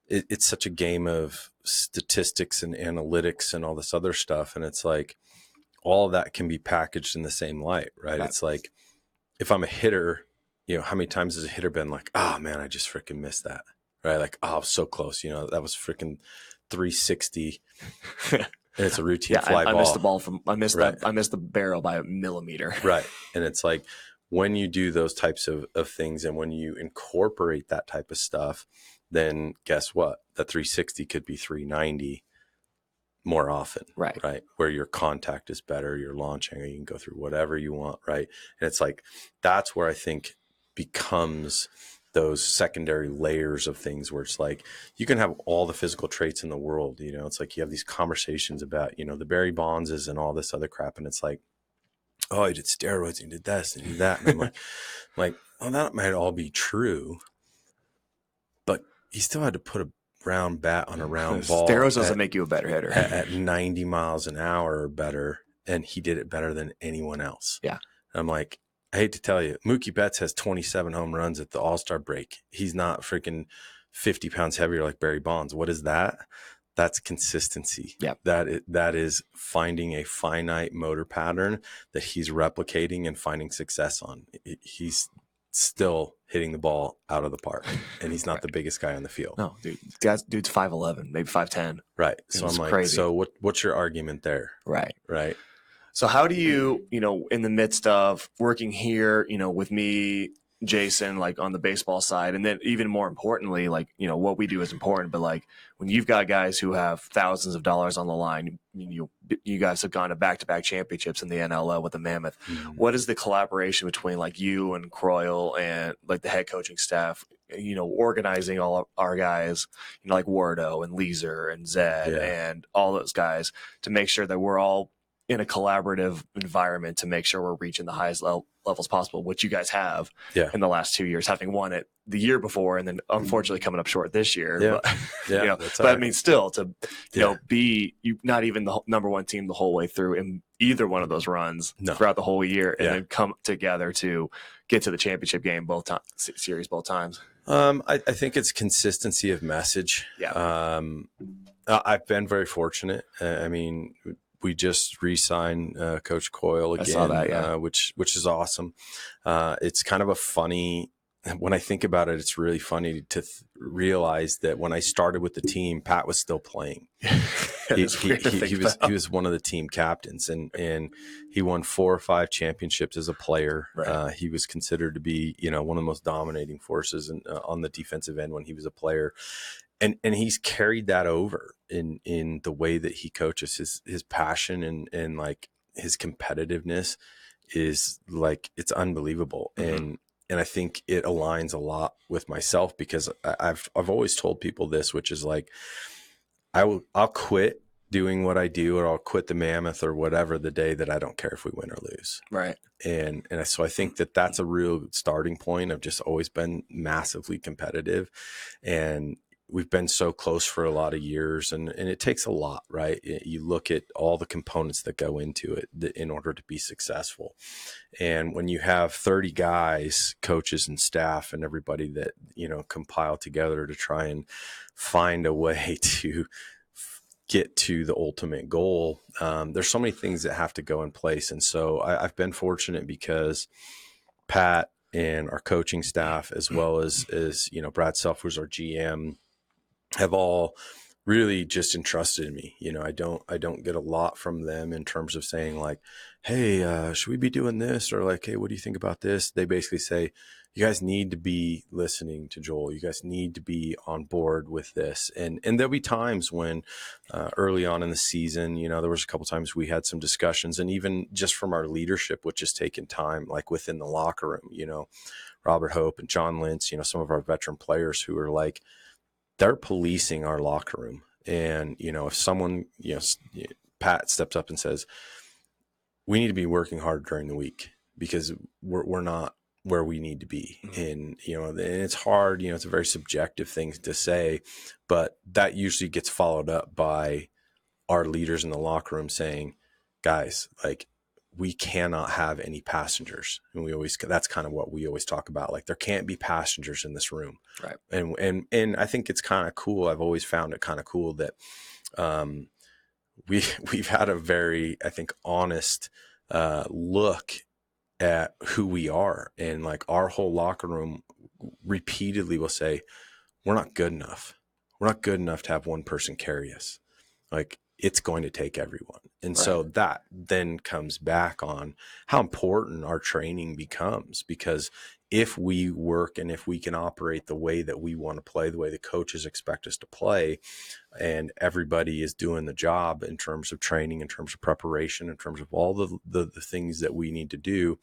it's such a game of statistics and analytics and all this other stuff. And it's like, all of that can be packaged in the same light, right? It's like, if I'm a hitter, how many times has a hitter been like, oh man, I just freaking missed that, right? Like, oh, I was so close, that was freaking 360. And it's a routine fly ball. I missed the ball I missed the barrel by a millimeter. Right. And it's like, when you do those types of things and when you incorporate that type of stuff, then guess what? That 360 could be 390 more often, right? Where your contact is better, your launch angle, you can go through whatever you want, right? And it's like, that's where I think becomes those secondary layers of things where it's like, you can have all the physical traits in the world, it's like you have these conversations about, the Barry Bondses and all this other crap. And it's like, oh, he did steroids and he did this and he did that. And I'm like, oh, that might all be true, but he still had to put a round bat on a round ball. Steroids doesn't make you a better hitter at 90 miles an hour or better. And he did it better than anyone else. Yeah. And I'm like, I hate to tell you, Mookie Betts has 27 home runs at the All-Star break. He's not freaking 50 pounds heavier like Barry Bonds. What is that? That's consistency. Yeah. That is finding a finite motor pattern that he's replicating and finding success on. He's still hitting the ball out of the park, and he's not the biggest guy on the field. No, dude's 5'11", maybe 5'10". Right. So I'm like, crazy. So what's your argument there? Right. Right. So how do you, in the midst of working here, with me, Jason, like on the baseball side, and then even more importantly, like, what we do is important, but like when you've got guys who have thousands of dollars on the line, you guys have gone to back-to-back championships in the NLL with the Mammoth. Mm-hmm. What is the collaboration between like you and Croyle and like the head coaching staff, organizing all of our guys, like Wardo and Leeser and Zed and all those guys to make sure that we're all in a collaborative environment to make sure we're reaching the highest levels possible, which you guys have in the last 2 years, having won it the year before and then unfortunately coming up short this year. Yeah. But I mean, still to, be not even the number one team the whole way through in either one of those runs throughout the whole year and then come together to get to the championship game series both times. I think it's consistency of message. Yeah. I've been very fortunate. I mean, we just re-signed Coach Coyle again, I saw that, which is awesome. It's kind of a funny, when I think about it, it's really funny to realize that when I started with the team, Pat was still playing. He was one of the team captains, and he won 4 or 5 championships as a player. Right. He was considered to be, one of the most dominating forces on the defensive end when he was a player. And he's carried that over in the way that he coaches. His passion and like his competitiveness is like, it's unbelievable. Mm-hmm. and I think it aligns a lot with myself, because I've always told people this, which is like, I'll quit doing what I do, or I'll quit the Mammoth or whatever the day that I don't care if we win or lose. Right. And so I think that that's a real starting point. I've just always been massively competitive, and we've been so close for a lot of years, and it takes a lot, right? You look at all the components that go into it in order to be successful. And when you have 30 guys, coaches and staff and everybody that, compile together to try and find a way to get to the ultimate goal, there's so many things that have to go in place. And so I've been fortunate, because Pat and our coaching staff, as well as Brad Self, who's our GM, have all really just entrusted in me. I don't get a lot from them in terms of saying like, hey, should we be doing this? Or like, hey, what do you think about this? They basically say, you guys need to be listening to Joel. You guys need to be on board with this. And there'll be times when early on in the season, there was a couple times we had some discussions, and even just from our leadership, which has taken time, like within the locker room, Robert Hope and John Lintz, some of our veteran players who are like, they're policing our locker room. And, if someone, Pat steps up and says, we need to be working hard during the week, because we're not where we need to be. And, and it's hard, it's a very subjective thing to say, but that usually gets followed up by our leaders in the locker room saying, guys, like, we cannot have any passengers. And that's kind of what we always talk about. Like, there can't be passengers in this room. Right. And I think it's kind of cool. I've always found it kind of cool that, we've had a very, I think, honest, look at who we are. And like, our whole locker room repeatedly will say, we're not good enough. We're not good enough to have one person carry us. Like, it's going to take everyone. And so that then comes back on how important our training becomes, because if we work and if we can operate the way that we want to play, the way the coaches expect us to play, and everybody is doing the job in terms of training, in terms of preparation, in terms of all the things that we need to do,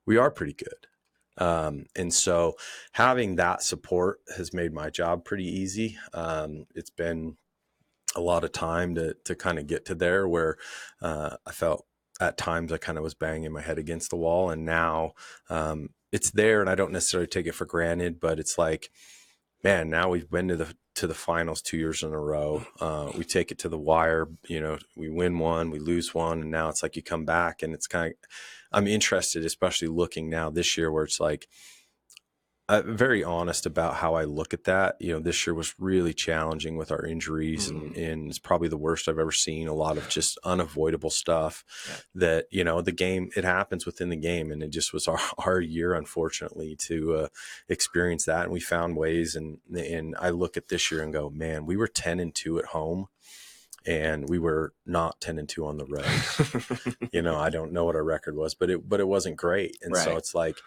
we are pretty good. And so having that support has made my job pretty easy. It's been a lot of time to kind of get to there, where I felt at times I kind of was banging my head against the wall, and now it's there, and I don't necessarily take it for granted, but it's like, man, now we've been to the finals 2 years in a row. We take it to the wire, we win one, we lose one, and now it's like you come back, and it's kind of, I'm interested, especially looking now this year, where it's like, very honest about how I look at that. This year was really challenging with our injuries, and it's probably the worst I've ever seen. A lot of just unavoidable stuff that, the game, it happens within the game. And it just was our year, unfortunately, to experience that. And we found ways. And I look at this year and go, man, we were 10-2 at home, and we were not 10-2 on the road. I don't know what our record was, but it wasn't great. And so it's like,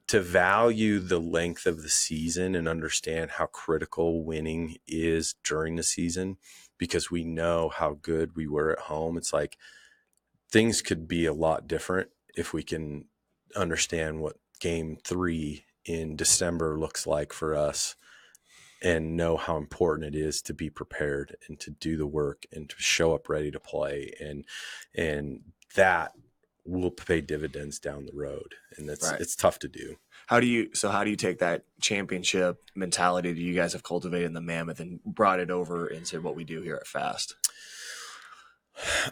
to value the length of the season and understand how critical winning is during the season, because we know how good we were at home. It's like, things could be a lot different if we can understand what game 3 in December looks like for us, and know how important it is to be prepared and to do the work and to show up ready to play. And that will pay dividends down the road. And it's tough to do. How do you take that championship mentality that you guys have cultivated in the Mammoth and brought it over into what we do here at Fast?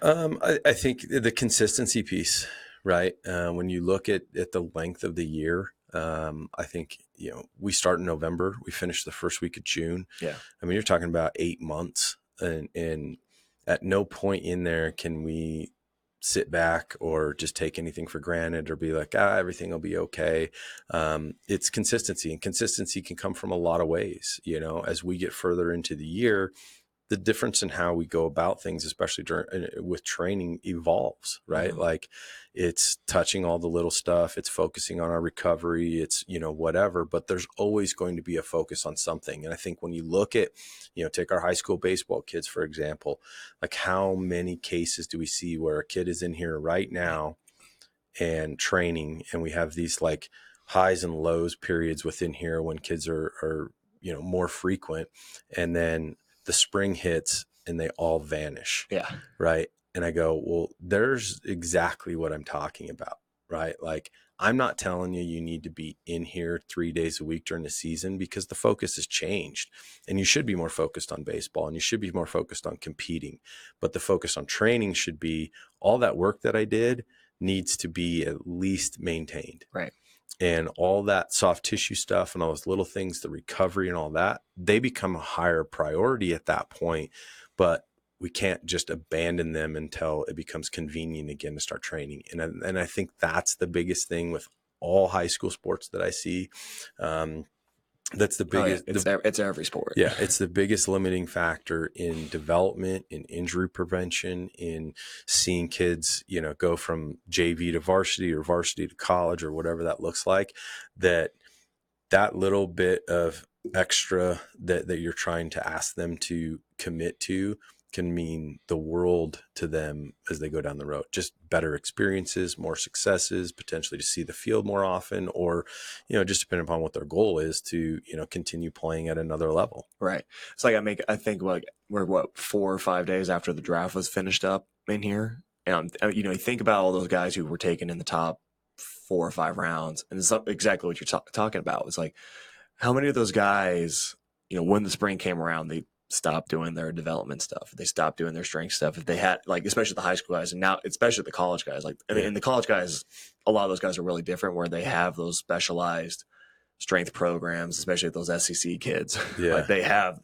I think the consistency piece, right? When you look at the length of the year, I think, we start in November, we finish the first week of June. Yeah. I mean, you're talking about 8 months, and at no point in there can we sit back or just take anything for granted or be like, everything will be okay. It's consistency, and consistency can come from a lot of ways. As we get further into the year, the difference in how we go about things, especially with training, evolves, right? Mm-hmm. Like, it's touching all the little stuff. It's focusing on our recovery. It's, whatever, but there's always going to be a focus on something. And I think when you look at, take our high school baseball kids, for example, like, how many cases do we see where a kid is in here right now and training, and we have these like highs and lows periods within here when kids are more frequent, and then the spring hits and they all vanish. Yeah. Right. And I go, well, there's exactly what I'm talking about, right? Like, I'm not telling you need to be in here 3 days a week during the season, because the focus has changed, and you should be more focused on baseball and you should be more focused on competing. But the focus on training should be, all that work that I did needs to be at least maintained. Right. And all that soft tissue stuff and all those little things, the recovery and all that, they become a higher priority at that point. But we can't just abandon them until it becomes convenient again to start training. And I think that's the biggest thing with all high school sports that I see. That's the biggest. It's every sport. Yeah, it's the biggest limiting factor in development, in injury prevention, in seeing kids, go from JV to varsity or varsity to college or whatever that looks like. That little bit of extra that you're trying to ask them to commit to can mean the world to them as they go down the road. Just better experiences, more successes, potentially to see the field more often, or, just depending upon what their goal is to, continue playing at another level. Right. It's like I think like we're 4 or 5 days after the draft was finished up in here. And, you think about all those guys who were taken in the top 4 or 5 rounds, and it's exactly what you're talking about. It's like, how many of those guys, when the spring came around, they stopped doing their development stuff. They stopped doing their strength stuff. If they had, like, especially the high school guys, and now especially the college guys, like, and the college guys, a lot of those guys are really different, where they have those specialized strength programs, especially those SEC kids. Yeah. Like, they have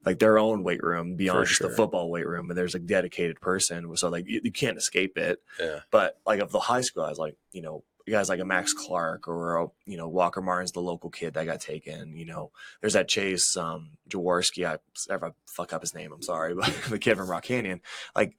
like their own weight room beyond just sure. the football weight room, and there's a dedicated person. So like you can't escape it. Yeah. But like of the high school guys, like, guys like a Max Clark or Walker Martin's the local kid that got taken. There's that Chase Jaworski. If I fuck up his name, I'm sorry, but the kid from Rock Canyon. Like,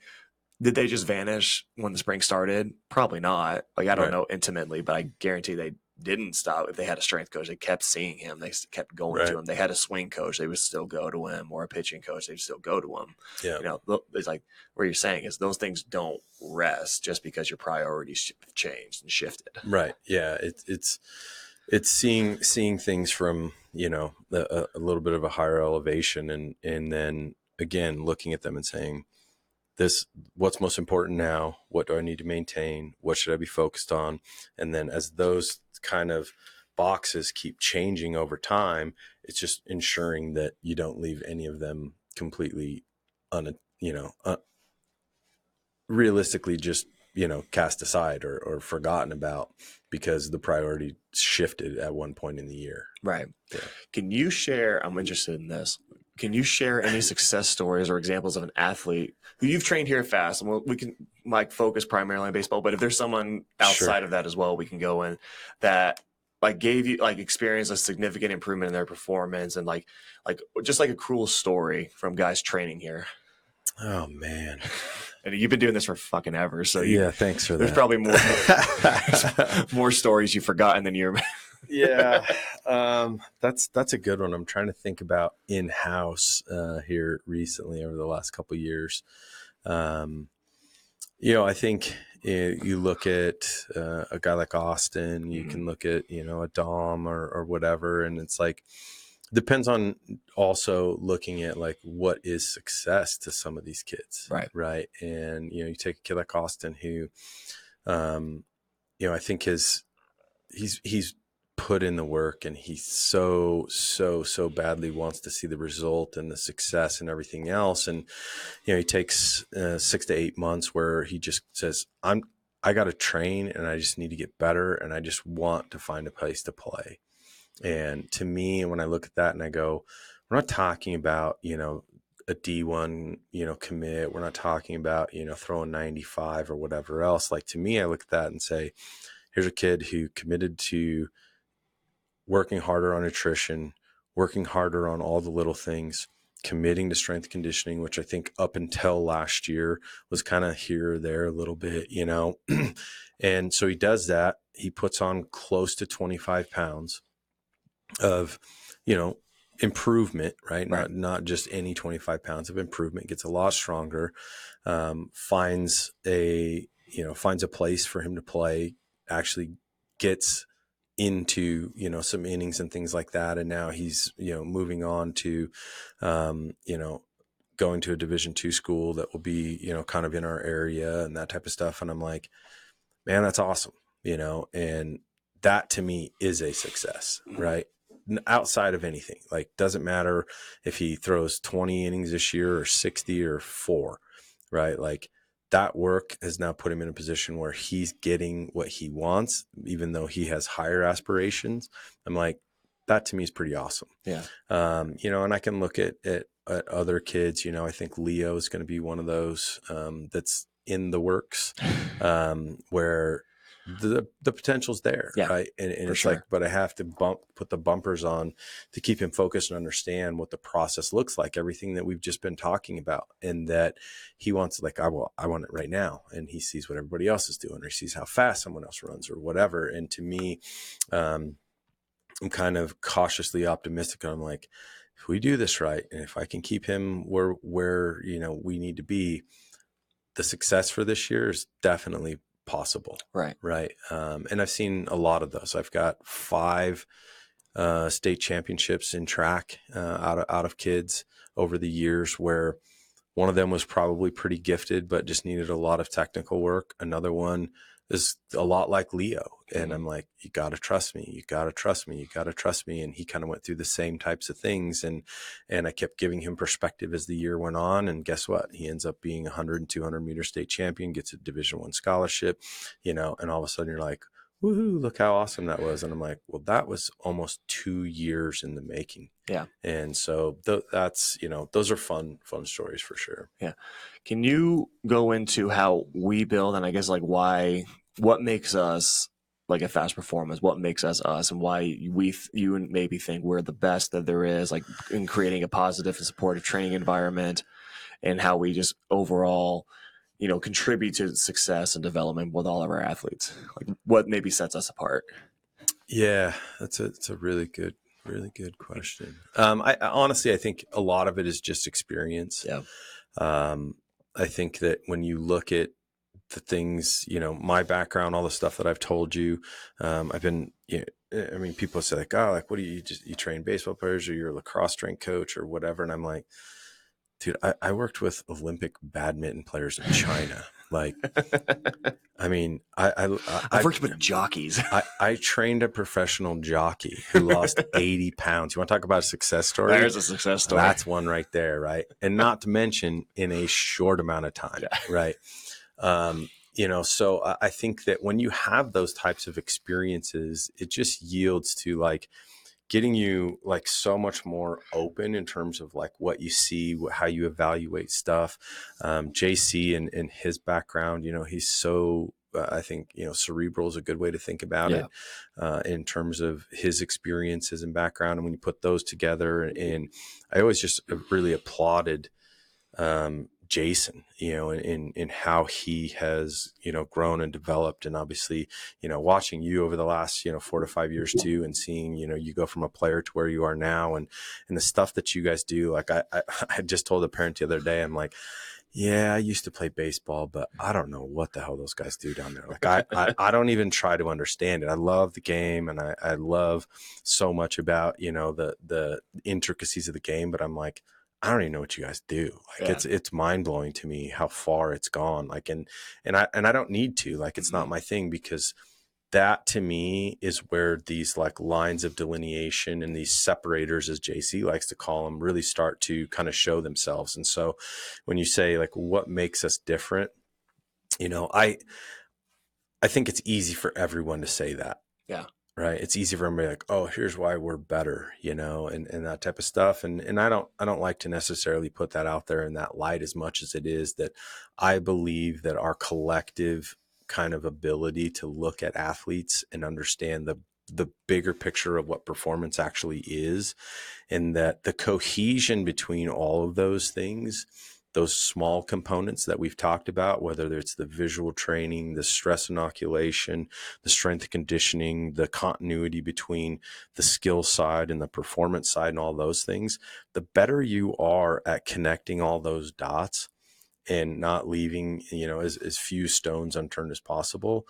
did they just vanish when the spring started? Probably not. Like, I don't know intimately, but I guarantee they didn't stop. If they had a strength coach, they kept seeing him. They kept going to him. They had a swing coach, they would still go to him, or a pitching coach, they'd still go to him. Yeah. It's like what you're saying is those things don't rest just because your priorities have changed and shifted. Right. Yeah. It's seeing things from, a little bit of a higher elevation, and then again, looking at them and saying, what's most important now? What do I need to maintain? What should I be focused on? And then as those kind of boxes keep changing over time, it's just ensuring that you don't leave any of them completely realistically just, cast aside or forgotten about, because the priority shifted at one point in the year. Right. Yeah. Can you share, I'm interested in this, can you share any success stories or examples of an athlete who you've trained here at FAST? And we can focus primarily on baseball, but if there's someone outside of that as well, we can go in, that gave you experienced a significant improvement in their performance, and just a cool story from guys training here. Oh man. And you've been doing this for fucking ever. So thanks for there's that. There's probably more stories you've forgotten than you're. Yeah. That's a good one. I'm trying to think about in-house here recently over the last couple of years. I think you look at a guy like Austin, you can look at, a Dom or whatever. And it's depends on also looking at what is success to some of these kids. Right. And, you take a kid like Austin who, I think he's put in the work, and he so badly wants to see the result and the success and everything else. And, he takes 6 to 8 months where he just says, I got to train, and I just need to get better, and I just want to find a place to play. And to me, when I look at that and I go, we're not talking about, a D1, commit. We're not talking about, throwing 95 or whatever else. To me, I look at that and say, here's a kid who committed to working harder on nutrition, working harder on all the little things, committing to strength conditioning, which I think up until last year was kind of here or there a little bit, And so he does that. He puts on close to 25 pounds of, improvement, right? Not just any 25 pounds of improvement, gets a lot stronger, finds a place for him to play, actually gets into, you know, some innings and things like that. And now he's, you know, moving on to, you know, going to a Division II school that will be, you know, kind of in our area and that type of stuff. And I'm like, man, that's awesome, you know, and that to me is a success, right? Outside of anything, like, doesn't matter if he throws 20 innings this year or 60 or 4, right? Like, that work has now put him in a position where he's getting what he wants, even though he has higher aspirations. I'm like, that to me is pretty awesome. Yeah. You know, and I can look at other kids, you know, I think Leo is going to be one of those, that's in the works, where the potential's there, Yeah, right? And it's sure. like, but I have to put the bumpers on to keep him focused and understand what the process looks like, everything that we've just been talking about, and that he wants, like, I want it right now. And he sees what everybody else is doing, or he sees how fast someone else runs or whatever. And to me, I'm kind of cautiously optimistic. I'm like, if we do this right, and if I can keep him where, you know, we need to be, the success for this year is definitely possible. Right. Right. And I've seen a lot of those. I've got 5 state championships in track out of kids over the years, where one of them was probably pretty gifted, but just needed a lot of technical work. Another one is a lot like Leo. And I'm like, you got to trust me. You got to trust me. You got to trust me. And he kind of went through the same types of things. And I kept giving him perspective as the year went on. And guess what? He ends up being 100 and 200 meter state champion, gets a Division I scholarship, you know, and all of a sudden you're like, woohoo, look how awesome that was. And I'm like, well, that was almost 2 years in the making. Yeah. And so that's, you know, those are fun stories for sure. Yeah. Can you go into how we build, and I guess like what makes us like a Fast Performance, what makes us us, and why you maybe think we're the best that there is, like in creating a positive and supportive training environment, and how we just overall, you know, contribute to success and development with all of our athletes? Like, what maybe sets us apart? Yeah, it's a really good question. I honestly, I think a lot of it is just experience. Yeah. I think that when you look at the things, you know, my background, all the stuff that I've told you, I've been, you know, I mean, people say like, oh, like, what do you train baseball players, or you're a lacrosse strength coach or whatever. And I'm like, dude, I worked with Olympic badminton players in China. Like, I mean, I've worked with jockeys. I trained a professional jockey who lost 80 pounds. You want to talk about a success story? There's a success story. That's one right there, right? And not to mention in a short amount of time, right? You know, so I think that when you have those types of experiences, it just yields to like getting you like so much more open in terms of like what you see, how you evaluate stuff. JC and his background, you know, he's so, I think, you know, cerebral is a good way to think about it in terms of his experiences and background. And when you put those together, and I always just really applauded Jason, you know, in how he has, you know, grown and developed. And obviously, you know, watching you over the last, you know, 4 to 5 years too, and seeing, you know, you go from a player to where you are now, and the stuff that you guys do. Like I just told a parent the other day, I'm like, yeah, I used to play baseball, but I don't know what the hell those guys do down there. Like I don't even try to understand it. I love the game, and I love so much about, you know, the intricacies of the game, but I'm like, I don't even know what you guys do. Like it's mind blowing to me how far it's gone. Like, and I don't need to, like, it's not my thing, because that to me is where these like lines of delineation and these separators, as JC likes to call them, really start to kind of show themselves. And so when you say like, what makes us different, you know, I think it's easy for everyone to say that. Yeah. Right. It's easy for everybody like, oh, here's why we're better, you know, and that type of stuff. And I don't like to necessarily put that out there in that light, as much as it is that I believe that our collective kind of ability to look at athletes and understand the bigger picture of what performance actually is, and that the cohesion between all of those things, those small components that we've talked about, whether it's the visual training, the stress inoculation, the strength conditioning, the continuity between the skill side and the performance side, and all those things, the better you are at connecting all those dots and not leaving, you know, as few stones unturned as possible,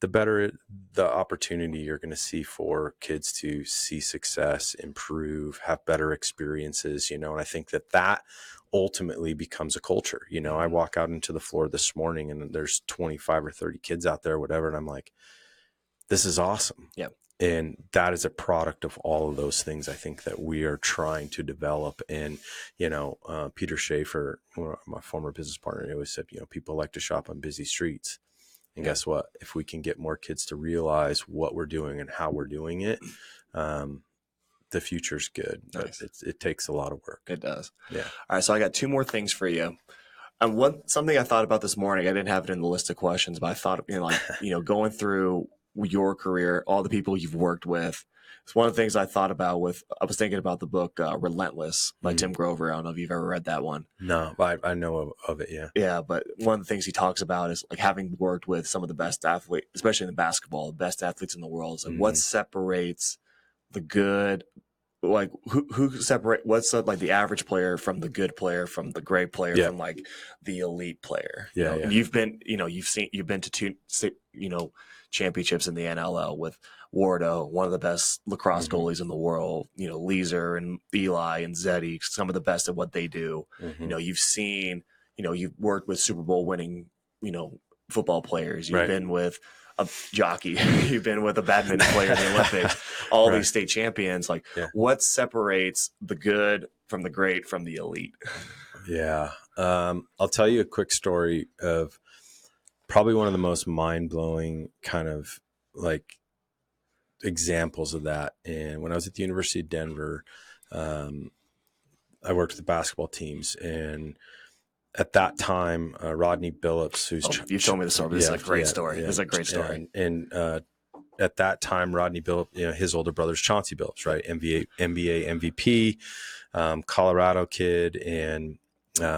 the better the opportunity you're going to see for kids to see success, improve, have better experiences, and I think that ultimately becomes a culture. I walk out into the floor this morning and there's 25 or 30 kids out there, whatever. And I'm like, this is awesome. Yeah. And that is a product of all of those things I think that we are trying to develop. And, Peter Schaefer, my former business partner, he always said, people like to shop on busy streets. And guess what? If we can get more kids to realize what we're doing and how we're doing it, the future's good. Nice. But it takes a lot of work. It does. Yeah. All right. So I got 2 more things for you. Something I thought about this morning, I didn't have it in the list of questions, but I thought, going through your career, all the people you've worked with, it's one of the things I thought about I was thinking about the book Relentless by Tim Grover. I don't know if you've ever read that one. No, but I know of it. Yeah. Yeah. But one of the things he talks about is like having worked with some of the best athletes, especially in basketball, the best athletes in the world. It's like what separates the good, like what's like the average player from the good player, from the great player, from like the elite player. Yeah. You've been, you've been to 2, championships in the NLL with Wardo, one of the best lacrosse goalies in the world, Leeser and Eli and Zeddy, some of the best at what they do. You've seen, you've worked with Super Bowl winning, football players. You've been with a jockey, you've been with a badminton player in the Olympics, all these state champions. Like what separates the good from the great from the elite? Yeah. I'll tell you a quick story of probably one of the most mind-blowing kind of like examples of that. And when I was at the University of Denver, I worked with the basketball teams, and at that time, Rodney Billups, who's you've told me the story. This is a great story. This is a great story. And at that time, Rodney Billups, his older brother's Chauncey Billups, right? NBA MVP, Colorado kid. And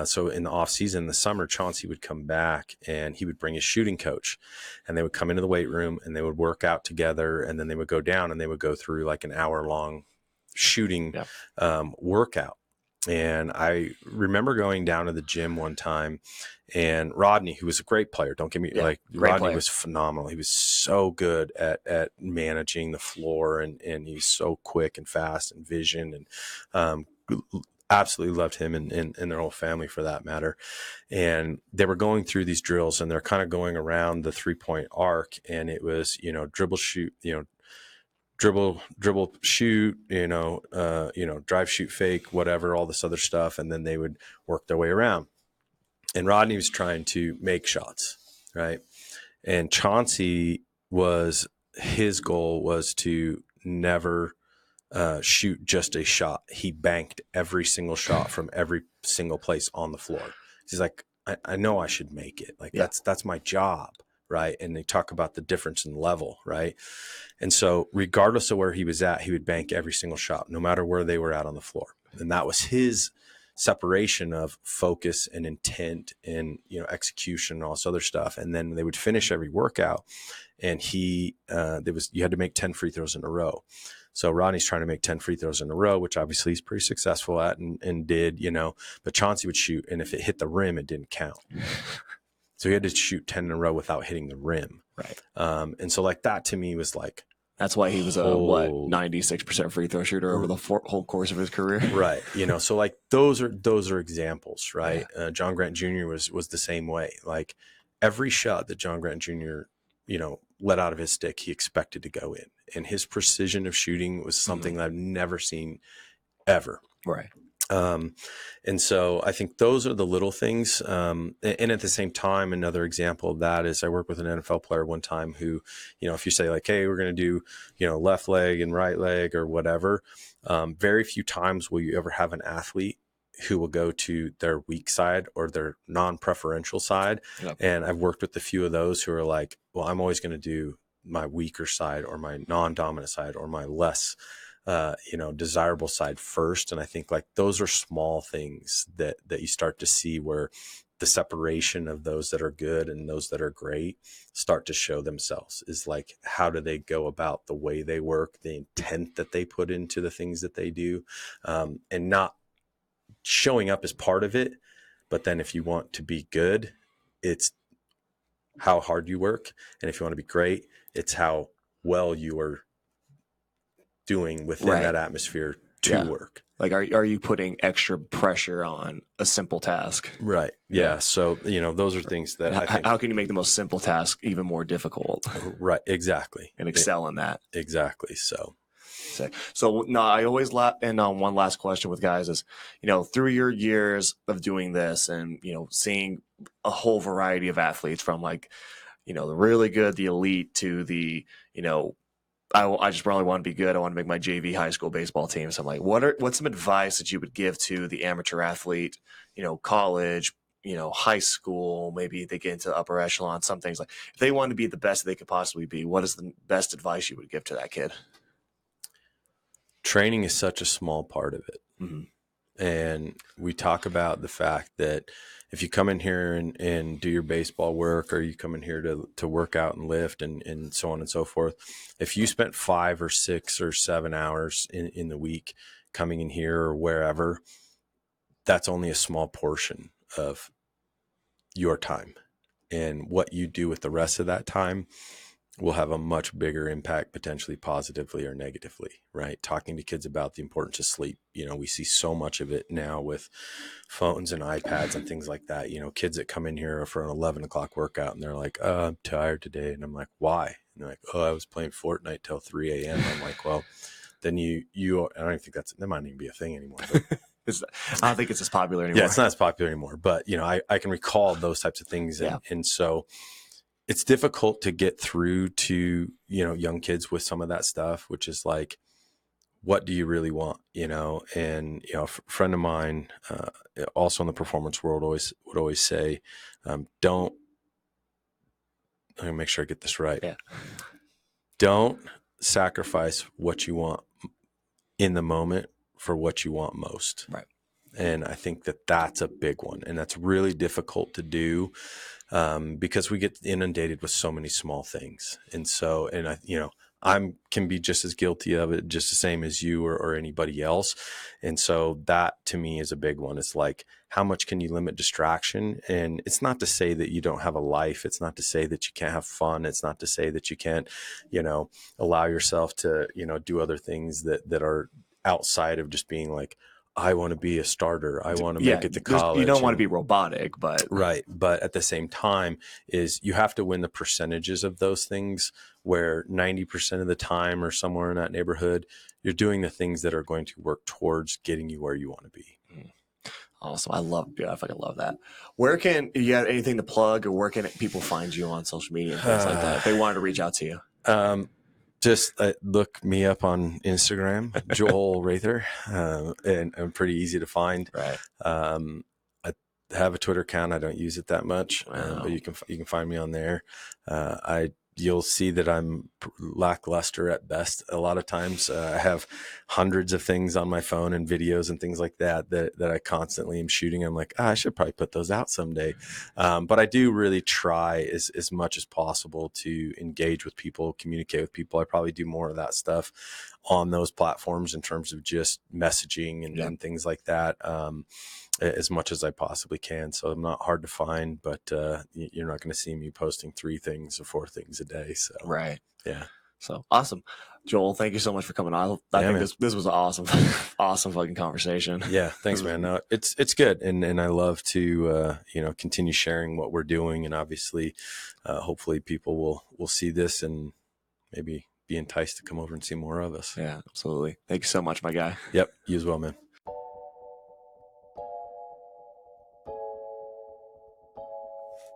so in the off season, the summer, Chauncey would come back and he would bring his shooting coach, and they would come into the weight room and they would work out together, and then they would go down and they would go through like an hour-long shooting workout. And I remember going down to the gym one time, and Rodney, who was a great player, don't get me Rodney was phenomenal. He was so good at managing the floor, and he's so quick and fast and vision, and absolutely loved him and their whole family for that matter. And they were going through these drills, and they're kind of going around the 3-point arc, and it was, dribble, shoot, dribble, shoot, drive, shoot, fake, whatever, all this other stuff. And then they would work their way around. And Rodney was trying to make shots, right? And Chauncey his goal was to never shoot just a shot. He banked every single shot from every single place on the floor. He's like, I know I should make it. Like that's my job. Right. And they talk about the difference in level. Right. And so regardless of where he was at, he would bank every single shot, no matter where they were at on the floor. And that was his separation of focus and intent and, execution and all this other stuff. And then they would finish every workout, and you had to make 10 free throws in a row. So Rodney's trying to make 10 free throws in a row, which obviously he's pretty successful at and did, but Chauncey would shoot, and if it hit the rim, it didn't count. So he had to shoot 10 in a row without hitting the rim. Right. And so like that to me was like, that's why he was a 96% free throw shooter over the whole course of his career. Right. So like those are examples, right? Yeah. John Grant Jr. was the same way. Like every shot that John Grant Jr., let out of his stick, he expected to go in, and his precision of shooting was something that I've never seen ever. Right. And so I think those are the little things. And at the same time, another example of that is I worked with an NFL player one time who, if you say like, hey, we're going to do, left leg and right leg or whatever, very few times will you ever have an athlete who will go to their weak side or their non-preferential side. Yep. And I've worked with a few of those who are like, well, I'm always going to do my weaker side or my non-dominant side or my less desirable side first. And I think like those are small things that you start to see where the separation of those that are good and those that are great start to show themselves, is like, how do they go about the way they work, the intent that they put into the things that they do, and not showing up as part of it. But then if you want to be good, it's how hard you work. And if you want to be great, it's how well you are doing within that atmosphere to work. Like, are you putting extra pressure on a simple task? Right. Yeah. So, those are things that I think. How can you make the most simple task even more difficult? Right. Exactly. And excel in that. Exactly. So no, I always end on one last question with guys is, through your years of doing this and, seeing a whole variety of athletes from like, the really good, the elite to the, I just really want to be good. I want to make my JV high school baseball team. So I'm like, what's some advice that you would give to the amateur athlete, college, high school, maybe they get into upper echelon, some things like if they want to be the best they could possibly be, what is the best advice you would give to that kid? Training is such a small part of it. Mm-hmm. And we talk about the fact that if you come in here and do your baseball work, or you come in here to work out and lift and so on and so forth, if you spent 5 or 6 or 7 hours in the week coming in here or wherever, that's only a small portion of your time. And what you do with the rest of that time will have a much bigger impact, potentially positively or negatively, right? Talking to kids about the importance of sleep. We see so much of it now with phones and iPads and things like that. Kids that come in here for an 11 o'clock workout and they're like, I'm tired today. And I'm like, why? And they're like, I was playing Fortnite till 3 a.m. I'm like, well, then I don't even think that might even be a thing anymore. But I don't think it's as popular anymore. Yeah, it's not as popular anymore. But, I can recall those types of things. And so it's difficult to get through to, young kids with some of that stuff, which is like, what do you really want? And, a friend of mine, also in the performance world would always say, I'm going to make sure I get this right. Yeah. Don't sacrifice what you want in the moment for what you want most. Right. And I think that that's a big one. And that's really difficult to do because we get inundated with so many small things. And so, I can be just as guilty of it, just the same as you or anybody else. And so that to me is a big one. It's like, how much can you limit distraction? And it's not to say that you don't have a life. It's not to say that you can't have fun. It's not to say that you can't, allow yourself to, do other things that are outside of just being like, I want to be a starter. I want to make it to college. You don't want to be robotic, but right. But at the same time is you have to win the percentages of those things where 90% of the time or somewhere in that neighborhood, you're doing the things that are going to work towards getting you where you want to be. Awesome. I fucking love that. Where can you have anything to plug, or where can people find you on social media and things like that if they wanted to reach out to you? Just look me up on Instagram, Joel Raether, and I'm pretty easy to find. Right. I have a Twitter account. I don't use it that much, but you can find me on there. You'll see that I'm lackluster at best. A lot of times I have hundreds of things on my phone and videos and things like that I constantly am shooting. I'm like, I should probably put those out someday. But I do really try as much as possible to engage with people, communicate with people. I probably do more of that stuff on those platforms in terms of just messaging and things like that. As much as I possibly can. So I'm not hard to find, but you're not going to see me posting 3 things or 4 things a day. So right. Yeah. So awesome. Joel, thank you so much for coming on. I think this was an awesome fucking conversation. Yeah. Thanks, man. No, it's good. And I love to, continue sharing what we're doing. And obviously, hopefully people will see this and maybe be enticed to come over and see more of us. Yeah, absolutely. Thank you so much, my guy. Yep. You as well, man.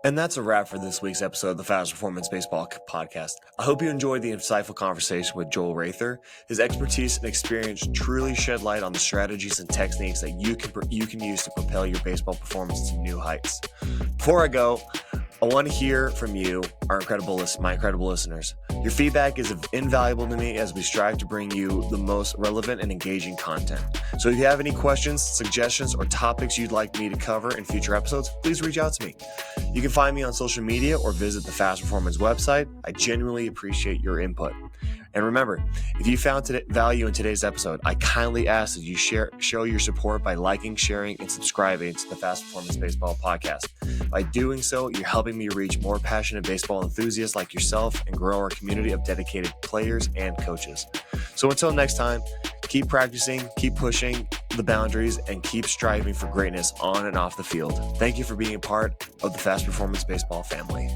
And that's a wrap for this week's episode of the Fast Performance Baseball Podcast. I hope you enjoyed the insightful conversation with Joel Raether. His expertise and experience truly shed light on the strategies and techniques that you can use to propel your baseball performance to new heights. Before I go, I want to hear from you, my incredible listeners. Your feedback is invaluable to me as we strive to bring you the most relevant and engaging content. So if you have any questions, suggestions, or topics you'd like me to cover in future episodes, please reach out to me. You can find me on social media or visit the Fast Performance website. I genuinely appreciate your input. And remember, if you found value in today's episode, I kindly ask that you show your support by liking, sharing, and subscribing to the Fast Performance Baseball podcast. By doing so, you're helping me reach more passionate baseball enthusiasts like yourself and grow our community of dedicated players and coaches. So until next time, keep practicing, keep pushing the boundaries, and keep striving for greatness on and off the field. Thank you for being a part of the Fast Performance Baseball family.